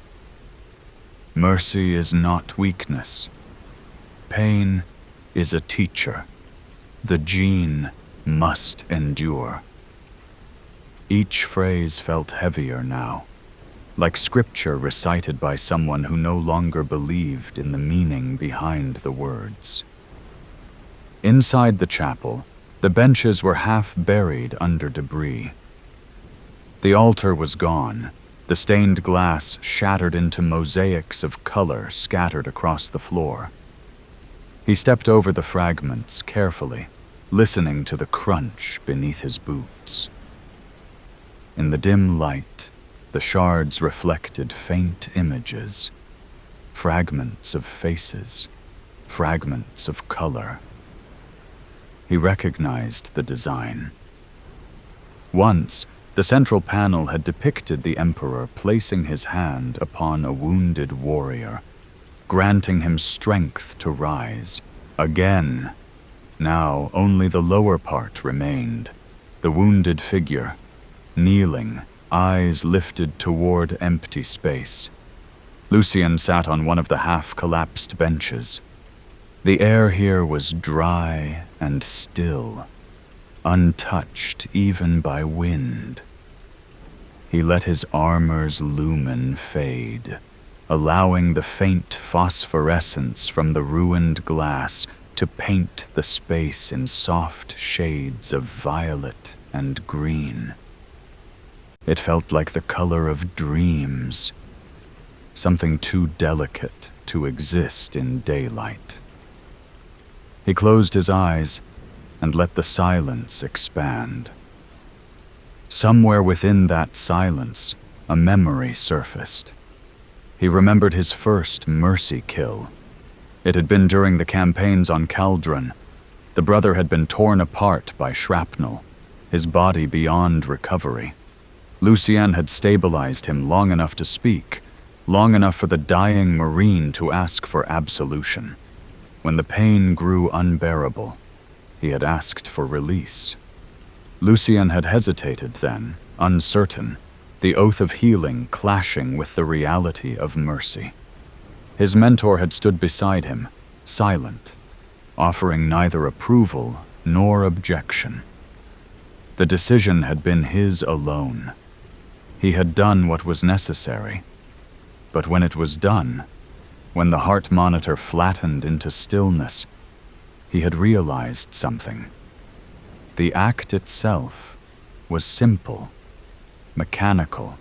Mercy is not weakness. Pain is a teacher. The gene must endure. Each phrase felt heavier now, like scripture recited by someone who no longer believed in the meaning behind the words. Inside the chapel, the benches were half buried under debris. The altar was gone, the stained glass shattered into mosaics of color scattered across the floor. He stepped over the fragments carefully, listening to the crunch beneath his boots. In the dim light, the shards reflected faint images, fragments of faces, fragments of color. He recognized the design. Once, the central panel had depicted the Emperor placing his hand upon a wounded warrior, granting him strength to rise. Again, now only the lower part remained, the wounded figure, kneeling, eyes lifted toward empty space. Lucien sat on one of the half-collapsed benches. The air here was dry and still, untouched even by wind. He let his armor's lumen fade, allowing the faint phosphorescence from the ruined glass to paint the space in soft shades of violet and green. It felt like the color of dreams, something too delicate to exist in daylight. He closed his eyes and let the silence expand. Somewhere within that silence, a memory surfaced. He remembered his first mercy kill. It had been during the campaigns on Caldron. The brother had been torn apart by shrapnel, his body beyond recovery. Lucien had stabilized him long enough to speak, long enough for the dying Marine to ask for absolution. When the pain grew unbearable, he had asked for release. Lucien had hesitated then, uncertain, the oath of healing clashing with the reality of mercy. His mentor had stood beside him, silent, offering neither approval nor objection. The decision had been his alone. He had done what was necessary. But when it was done, when the heart monitor flattened into stillness, he had realized something. The act itself was simple, mechanical,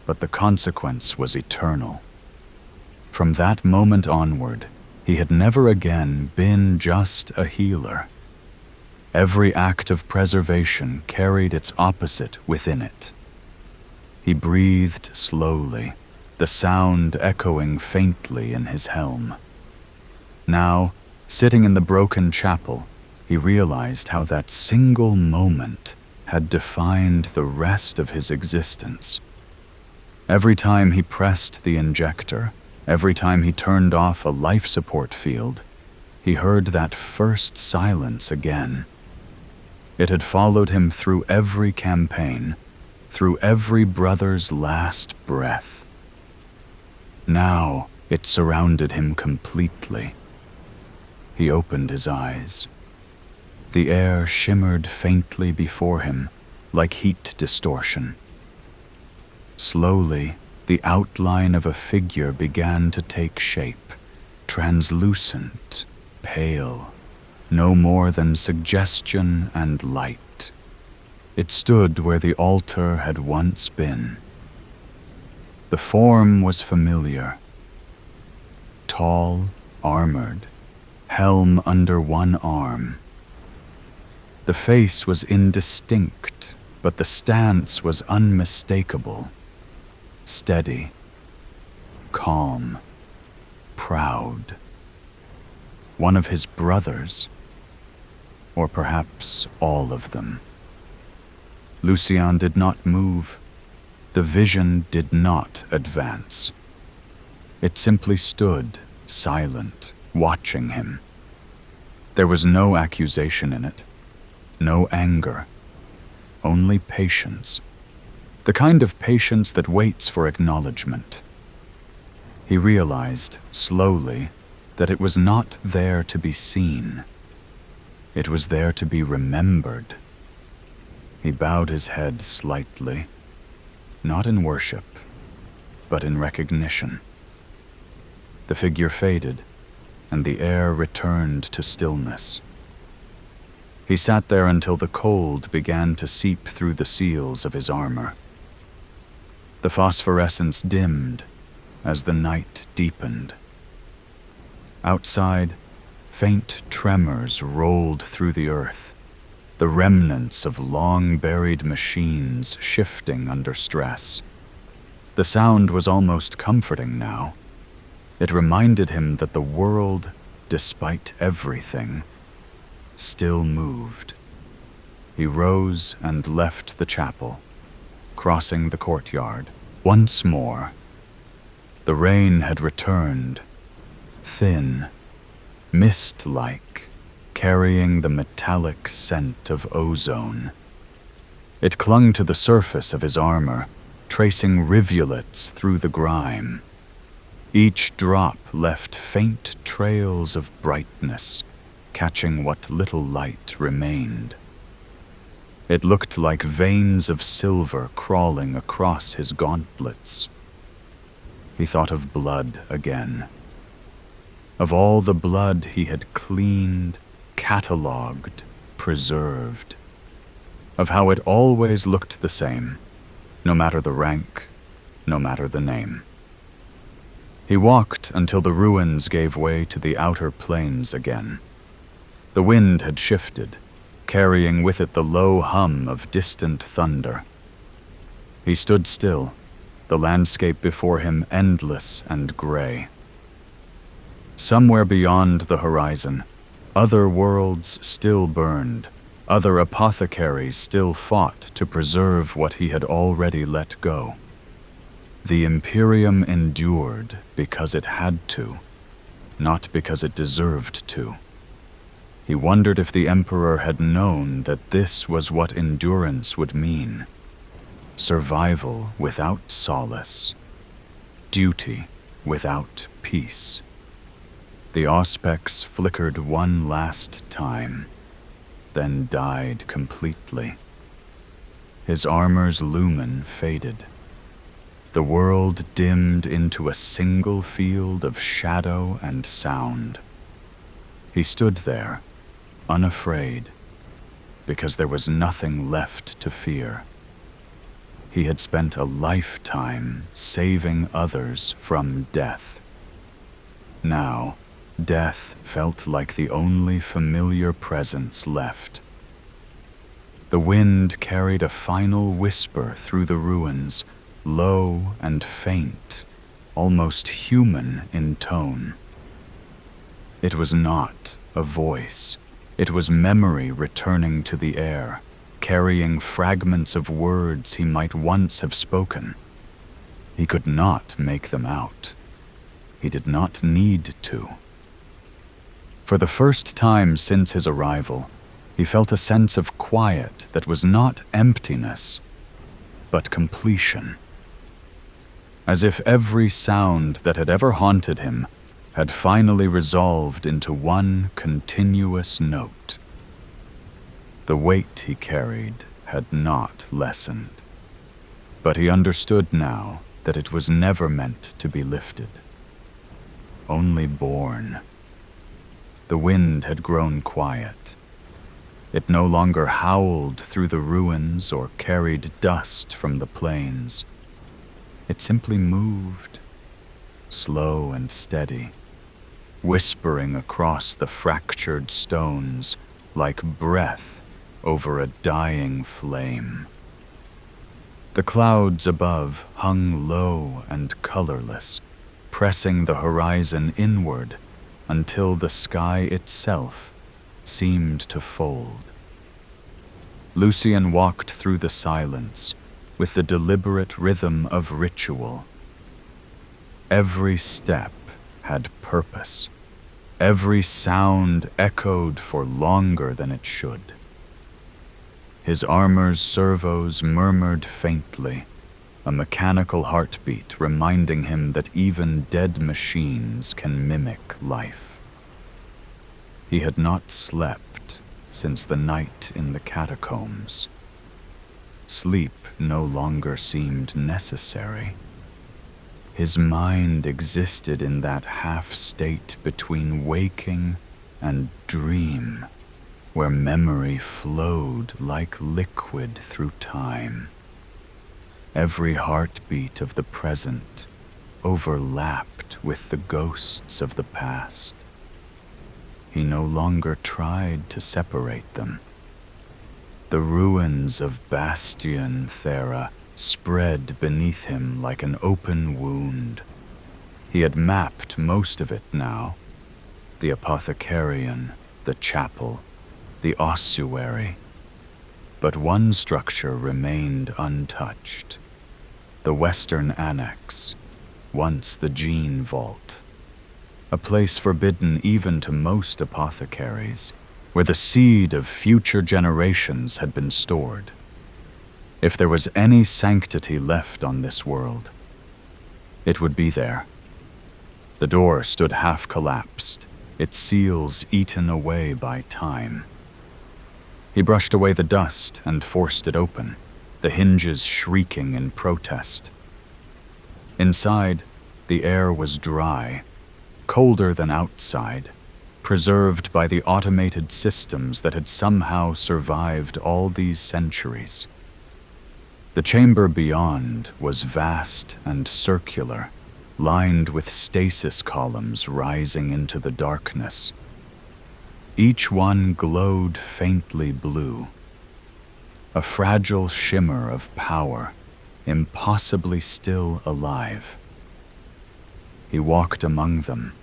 but the consequence was eternal. From that moment onward, he had never again been just a healer. Every act of preservation carried its opposite within it. He breathed slowly, the the sound echoing faintly in his helm. Now, sitting in the broken chapel, he realized how that single moment had defined the rest of his existence. Every time he pressed the injector, every time he turned off a life support field, he heard that first silence again. It had followed him through every campaign, through every brother's last breath. Now it surrounded him completely. He opened his eyes. The air shimmered faintly before him, like heat distortion. Slowly, the outline of a figure began to take shape, translucent, pale, no more than suggestion and light. It stood where the altar had once been. The form was familiar. Tall, armored, helm under one arm. The face was indistinct, but the stance was unmistakable. Steady, calm, proud. One of his brothers, or perhaps all of them. Lucien did not move. The vision did not advance. It simply stood, silent, watching him. There was no accusation in it, no anger, only patience. The kind of patience that waits for acknowledgement. He realized, slowly, that it was not there to be seen. It was there to be remembered. He bowed his head slightly, not in worship, but in recognition. The figure faded, and the air returned to stillness. He sat there until the cold began to seep through the seals of his armor. The phosphorescence dimmed as the night deepened. Outside, faint tremors rolled through the earth, the remnants of long-buried machines shifting under stress. The sound was almost comforting now. It reminded him that the world, despite everything, still moved. He rose and left the chapel, crossing the courtyard. Once more, the rain had returned, thin, mist-like, carrying the metallic scent of ozone. It clung to the surface of his armor, tracing rivulets through the grime. Each drop left faint trails of brightness, catching what little light remained. It looked like veins of silver crawling across his gauntlets. He thought of blood again. Of all the blood he had cleaned, catalogued, preserved. Of how it always looked the same, no matter the rank, no matter the name. He walked until the ruins gave way to the outer plains again. The wind had shifted, carrying with it the low hum of distant thunder. He stood still, the landscape before him endless and gray. Somewhere beyond the horizon, other worlds still burned, other apothecaries still fought to preserve what he had already let go. The Imperium endured because it had to, not because it deserved to. He wondered if the Emperor had known that this was what endurance would mean. Survival without solace. Duty without peace. The Auspex flickered one last time, then died completely. His armor's lumen faded. The world dimmed into a single field of shadow and sound. He stood there, unafraid, because there was nothing left to fear. He had spent a lifetime saving others from death. Now, death felt like the only familiar presence left. The wind carried a final whisper through the ruins, low and faint, almost human in tone. It was not a voice. It was memory returning to the air, carrying fragments of words he might once have spoken. He could not make them out. He did not need to. For the first time since his arrival, he felt a sense of quiet that was not emptiness, but completion. As if every sound that had ever haunted him had finally resolved into one continuous note. The weight he carried had not lessened, but he understood now that it was never meant to be lifted, only borne. The wind had grown quiet. It no longer howled through the ruins or carried dust from the plains. It simply moved, slow and steady, whispering across the fractured stones like breath over a dying flame. The clouds above hung low and colorless, pressing the horizon inward until the sky itself seemed to fold. Lucien walked through the silence with the deliberate rhythm of ritual. Every step had purpose. Every sound echoed for longer than it should. His armor's servos murmured faintly, a mechanical heartbeat reminding him that even dead machines can mimic life. He had not slept since the night in the catacombs. Sleep no longer seemed necessary. His mind existed in that half-state between waking and dream, where memory flowed like liquid through time. Every heartbeat of the present overlapped with the ghosts of the past. He no longer tried to separate them. The ruins of Bastion Thera spread beneath him like an open wound. He had mapped most of it now. The Apothecarian, the chapel, the ossuary. But one structure remained untouched. The western annex, once the gene vault. A place forbidden even to most apothecaries, where the seed of future generations had been stored. If there was any sanctity left on this world, it would be there. The door stood half collapsed, its seals eaten away by time. He brushed away the dust and forced it open, the hinges shrieking in protest. Inside, the air was dry, colder than outside, preserved by the automated systems that had somehow survived all these centuries. The chamber beyond was vast and circular, lined with stasis columns rising into the darkness. Each one glowed faintly blue, a fragile shimmer of power, impossibly still alive. He walked among them,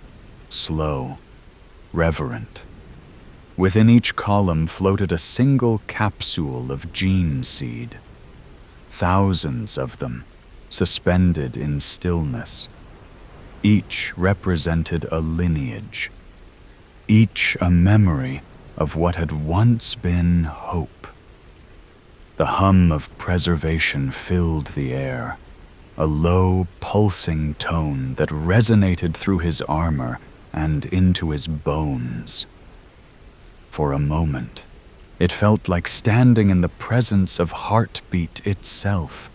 slow, reverent. Within each column floated a single capsule of gene seed, thousands of them, suspended in stillness. Each represented a lineage, each a memory of what had once been hope. The hum of preservation filled the air, a low, pulsing tone that resonated through his armor and into his bones. For a moment, it felt like standing in the presence of heartbeat itself,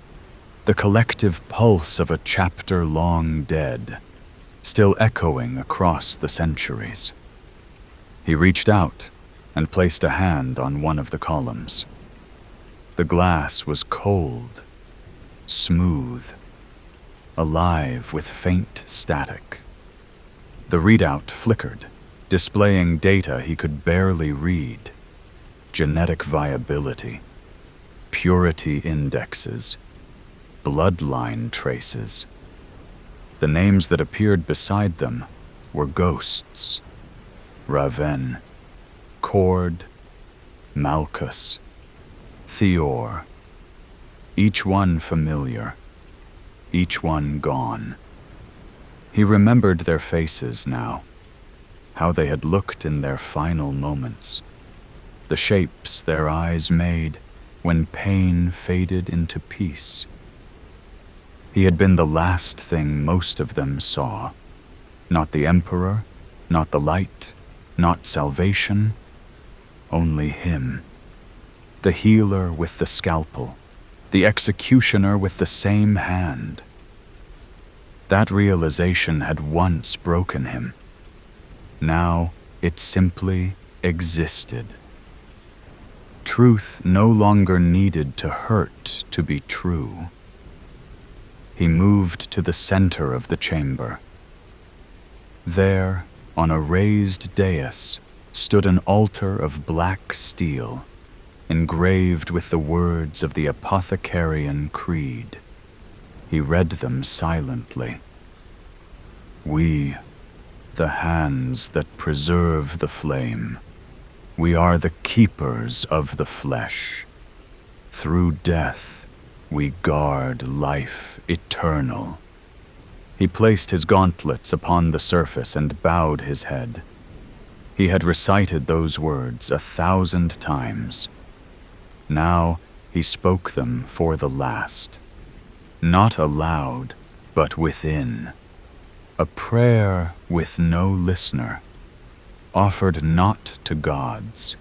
the collective pulse of a chapter long dead, still echoing across the centuries. He reached out and placed a hand on one of the columns. The glass was cold, smooth, alive with faint static. The readout flickered, displaying data he could barely read. Genetic viability, purity indexes, bloodline traces. The names that appeared beside them were ghosts. Raven, Cord, Malchus, Theor, each one familiar, each one gone. He remembered their faces now, how they had looked in their final moments, the shapes their eyes made when pain faded into peace. He had been the last thing most of them saw, not the Emperor, not the light, not salvation, only him, the healer with the scalpel, the executioner with the same hand. That realization had once broken him. Now it simply existed. Truth no longer needed to hurt to be true. He moved to the center of the chamber. There, on a raised dais, stood an altar of black steel, engraved with the words of the Apothecarian Creed. He read them silently. We, the hands that preserve the flame, we are the keepers of the flesh. Through death, we guard life eternal. He placed his gauntlets upon the surface and bowed his head. He had recited those words 1,000 times. Now he spoke them for the last. Not aloud, but within. A prayer with no listener, offered not to gods,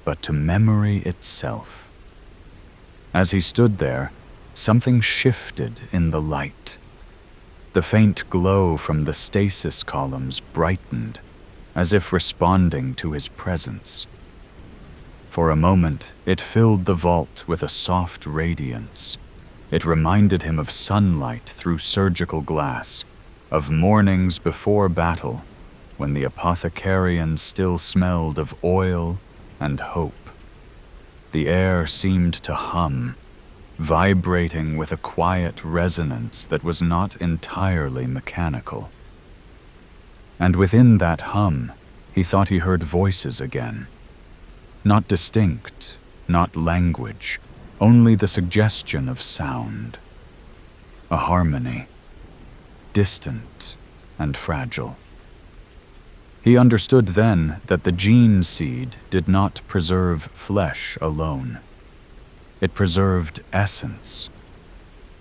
but to memory itself. As he stood there, something shifted in the light. The faint glow from the stasis columns brightened, as if responding to his presence. For a moment, it filled the vault with a soft radiance. It reminded him of sunlight through surgical glass, of mornings before battle, when the apothecarian still smelled of oil and hope. The air seemed to hum, vibrating with a quiet resonance that was not entirely mechanical. And within that hum, he thought he heard voices again. Not distinct, not language, only the suggestion of sound. A harmony, distant and fragile. He understood then that the gene seed did not preserve flesh alone. It preserved essence,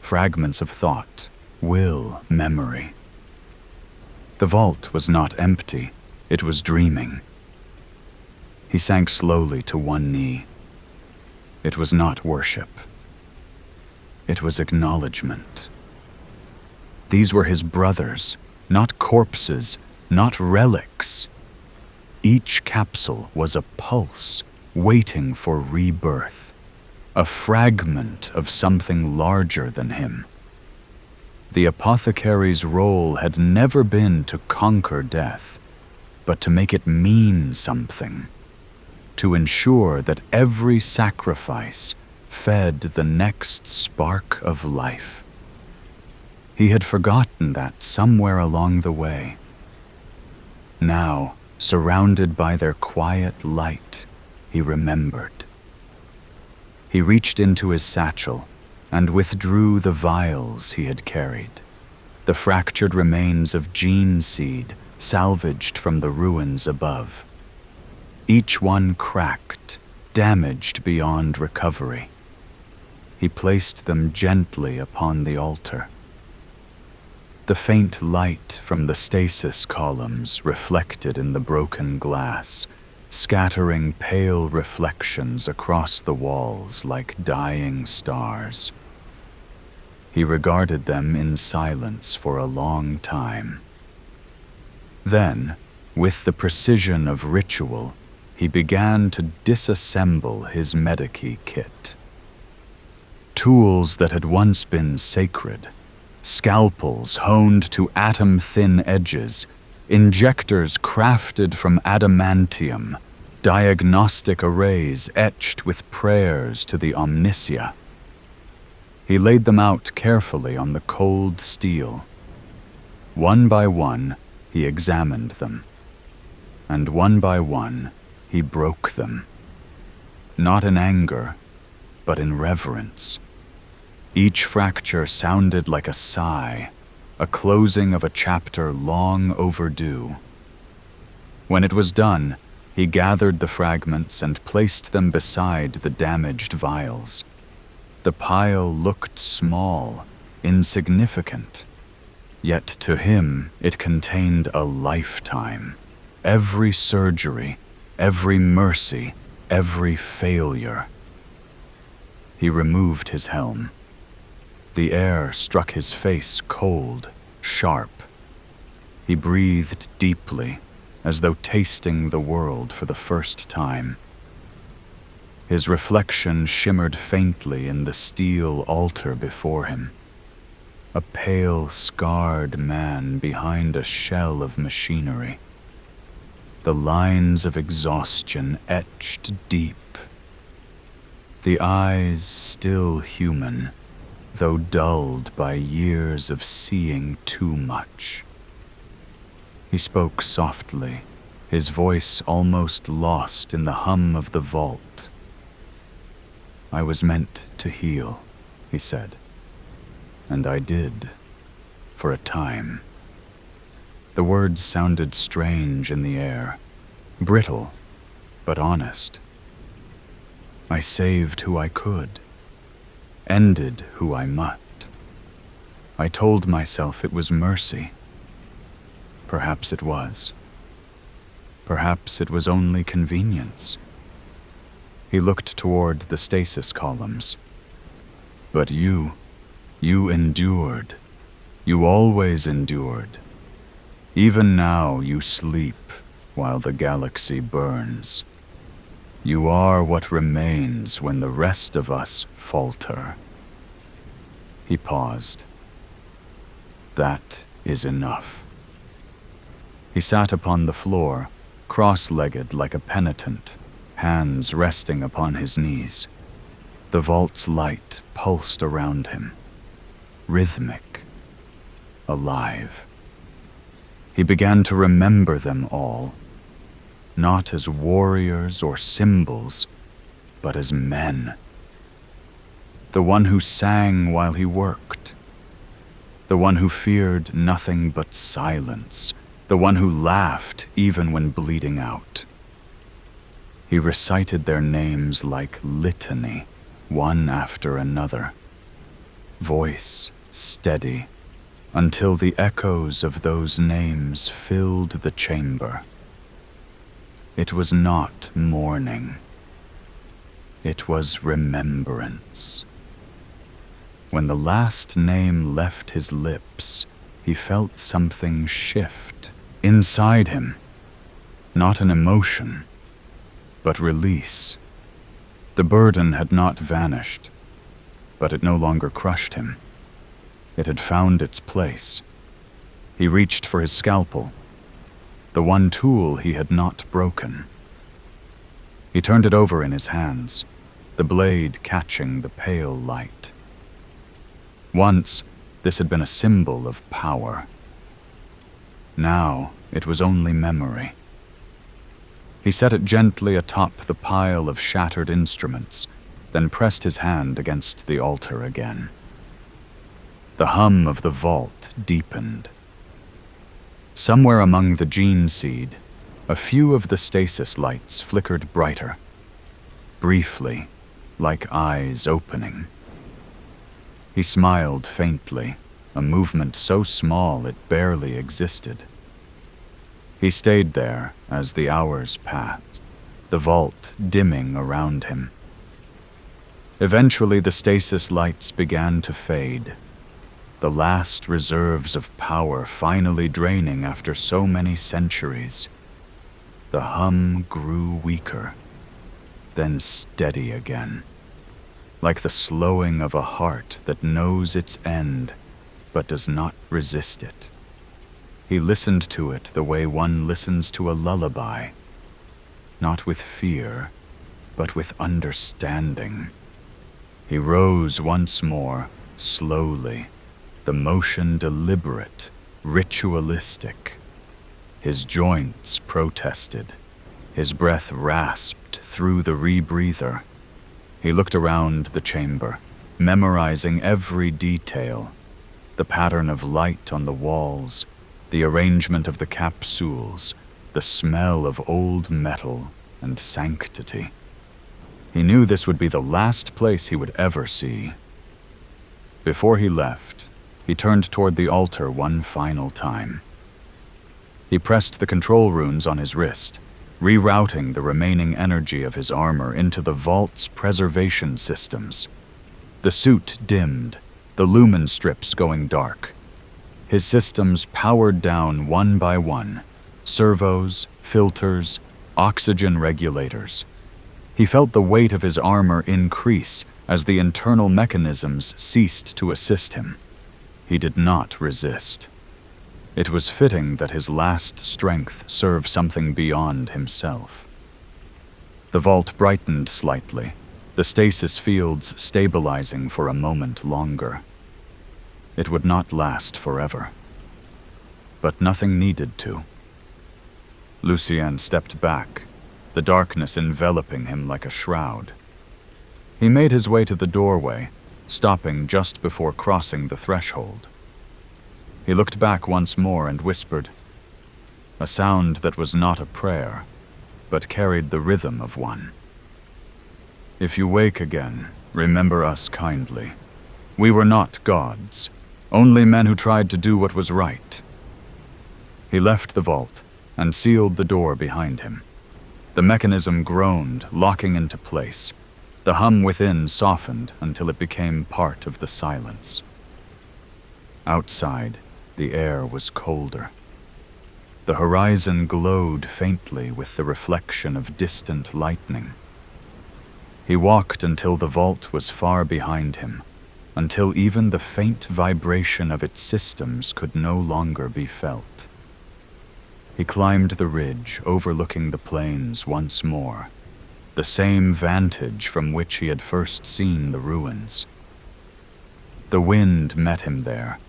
fragments of thought, will, memory. The vault was not empty, it was dreaming. He sank slowly to one knee. It was not worship. It was acknowledgement. These were his brothers, not corpses, not relics. Each capsule was a pulse waiting for rebirth, a fragment of something larger than him. The apothecary's role had never been to conquer death, but to make it mean something, to ensure that every sacrifice fed the next spark of life. He had forgotten that somewhere along the way. Now, surrounded by their quiet light, he remembered. He reached into his satchel and withdrew the vials he had carried, the fractured remains of gene seed salvaged from the ruins above. Each one cracked, damaged beyond recovery. He placed them gently upon the altar. The faint light from the stasis columns reflected in the broken glass, scattering pale reflections across the walls like dying stars. He regarded them in silence for a long time. Then, with the precision of ritual, he began to disassemble his Medici kit. Tools that had once been sacred, scalpels honed to atom-thin edges, injectors crafted from adamantium, diagnostic arrays etched with prayers to the Omnisia. He laid them out carefully on the cold steel. One by one, he examined them, and one by one, he broke them. Not in anger, but in reverence. Each fracture sounded like a sigh, a closing of a chapter long overdue. When it was done, he gathered the fragments and placed them beside the damaged vials. The pile looked small, insignificant, yet to him it contained a lifetime. Every surgery, every mercy, every failure. He removed his helm. The air struck his face cold, sharp. He breathed deeply, as though tasting the world for the first time. His reflection shimmered faintly in the steel altar before him. A pale, scarred man behind a shell of machinery. The lines of exhaustion etched deep. The eyes still human, though dulled by years of seeing too much. He spoke softly, his voice almost lost in the hum of the vault. "I was meant to heal," he said, "and I did, for a time." The words sounded strange in the air, brittle, but honest. I saved who I could, ended who I must. I told myself it was mercy. Perhaps it was. Perhaps it was only convenience. He looked toward the stasis columns. But you endured. You always endured. Even now you sleep while the galaxy burns. You are what remains when the rest of us falter. He paused. That is enough. He sat upon the floor, cross-legged like a penitent, hands resting upon his knees. The vault's light pulsed around him, rhythmic, alive. He began to remember them all, not as warriors or symbols, but as men. The one who sang while he worked, the one who feared nothing but silence, the one who laughed even when bleeding out. He recited their names like litany, one after another, voice steady, until the echoes of those names filled the chamber. It was not mourning. It was remembrance. When the last name left his lips, he felt something shift inside him. Not an emotion, but release. The burden had not vanished, but it no longer crushed him. It had found its place. He reached for his scalpel, the one tool he had not broken. He turned it over in his hands, the blade catching the pale light. Once, this had been a symbol of power. Now, it was only memory. He set it gently atop the pile of shattered instruments, then pressed his hand against the altar again. The hum of the vault deepened. Somewhere among the gene seed, a few of the stasis lights flickered brighter, briefly, like eyes opening. He smiled faintly, a movement so small it barely existed. He stayed there as the hours passed, the vault dimming around him. Eventually, the stasis lights began to fade, the last reserves of power finally draining after so many centuries. The hum grew weaker, then steady again, like the slowing of a heart that knows its end but does not resist it. He listened to it the way one listens to a lullaby, not with fear, but with understanding. He rose once more, slowly, the motion deliberate, ritualistic. His joints protested. His breath rasped through the rebreather. He looked around the chamber, memorizing every detail: the pattern of light on the walls, the arrangement of the capsules, the smell of old metal and sanctity. He knew this would be the last place he would ever see. Before he left, he turned toward the altar one final time. He pressed the control runes on his wrist, rerouting the remaining energy of his armor into the vault's preservation systems. The suit dimmed, the lumen strips going dark. His systems powered down one by one: servos, filters, oxygen regulators. He felt the weight of his armor increase as the internal mechanisms ceased to assist him. He did not resist. It was fitting that his last strength serve something beyond himself. The vault brightened slightly, the stasis fields stabilizing for a moment longer. It would not last forever. But nothing needed to. Lucien stepped back, the darkness enveloping him like a shroud. He made his way to the doorway, stopping just before crossing the threshold. He looked back once more and whispered, a sound that was not a prayer, but carried the rhythm of one. "If you wake again, remember us kindly. We were not gods, only men who tried to do what was right." He left the vault and sealed the door behind him. The mechanism groaned, locking into place. The hum within softened until it became part of the silence. Outside, the air was colder. The horizon glowed faintly with the reflection of distant lightning. He walked until the vault was far behind him, until even the faint vibration of its systems could no longer be felt. He climbed the ridge overlooking the plains once more, the same vantage from which he had first seen the ruins. The wind met him there,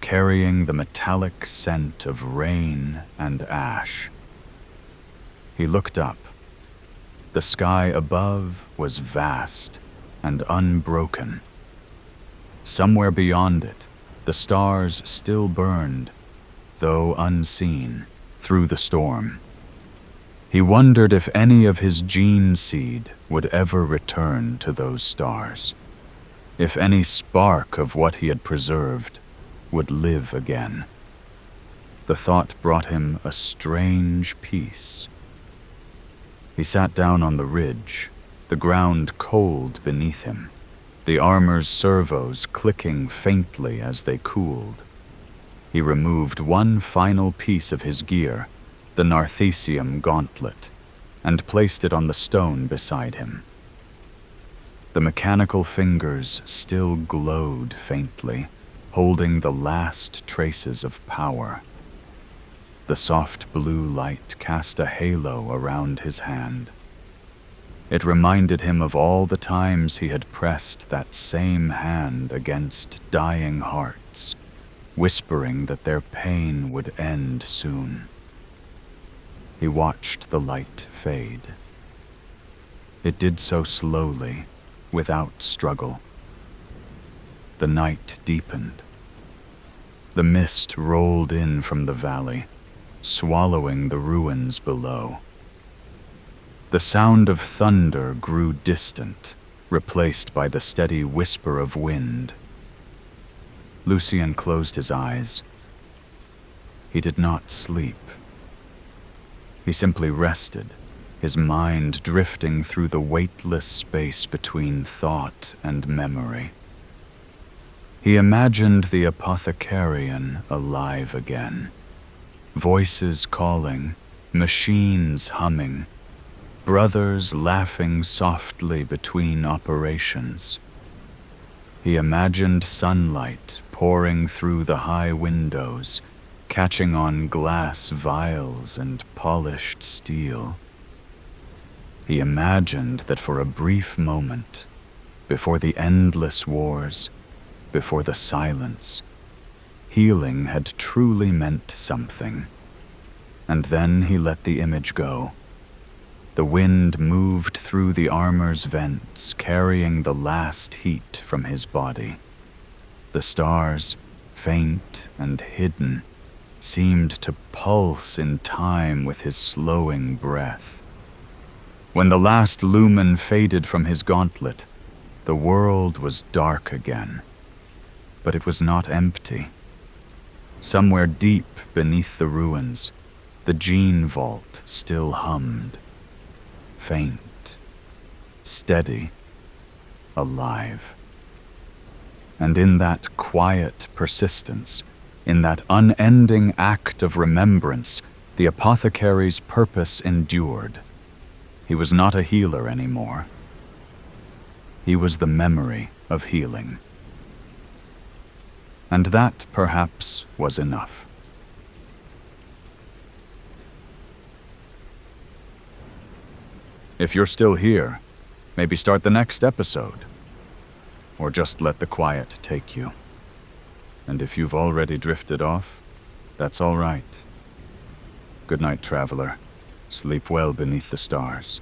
carrying the metallic scent of rain and ash. He looked up. The sky above was vast and unbroken. Somewhere beyond it, the stars still burned, though unseen, through the storm. He wondered if any of his gene seed would ever return to those stars, if any spark of what he had preserved would live again. The thought brought him a strange peace. He sat down on the ridge, the ground cold beneath him, the armor's servos clicking faintly as they cooled. He removed one final piece of his gear, the Narthesium gauntlet, and placed it on the stone beside him. The mechanical fingers still glowed faintly, holding the last traces of power. The soft blue light cast a halo around his hand. It reminded him of all the times he had pressed that same hand against dying hearts, whispering that their pain would end soon. He watched the light fade. It did so slowly, without struggle. The night deepened. The mist rolled in from the valley, swallowing the ruins below. The sound of thunder grew distant, replaced by the steady whisper of wind. Lucien closed his eyes. He did not sleep. He simply rested, his mind drifting through the weightless space between thought and memory. He imagined the Apothecarian alive again. Voices calling, machines humming, brothers laughing softly between operations. He imagined sunlight pouring through the high windows, catching on glass vials and polished steel. He imagined that for a brief moment, before the endless wars, before the silence, healing had truly meant something. And then he let the image go. The wind moved through the armor's vents, carrying the last heat from his body. The stars, faint and hidden, seemed to pulse in time with his slowing breath. When the last lumen faded from his gauntlet, the world was dark again. But it was not empty. Somewhere deep beneath the ruins, the gene vault still hummed. Faint, steady, alive. And in that quiet persistence, in that unending act of remembrance, the apothecary's purpose endured. He was not a healer anymore. He was the memory of healing. And that, perhaps, was enough. If you're still here, maybe start the next episode. Or just let the quiet take you. And if you've already drifted off, that's all right. Good night, traveler. Sleep well beneath the stars.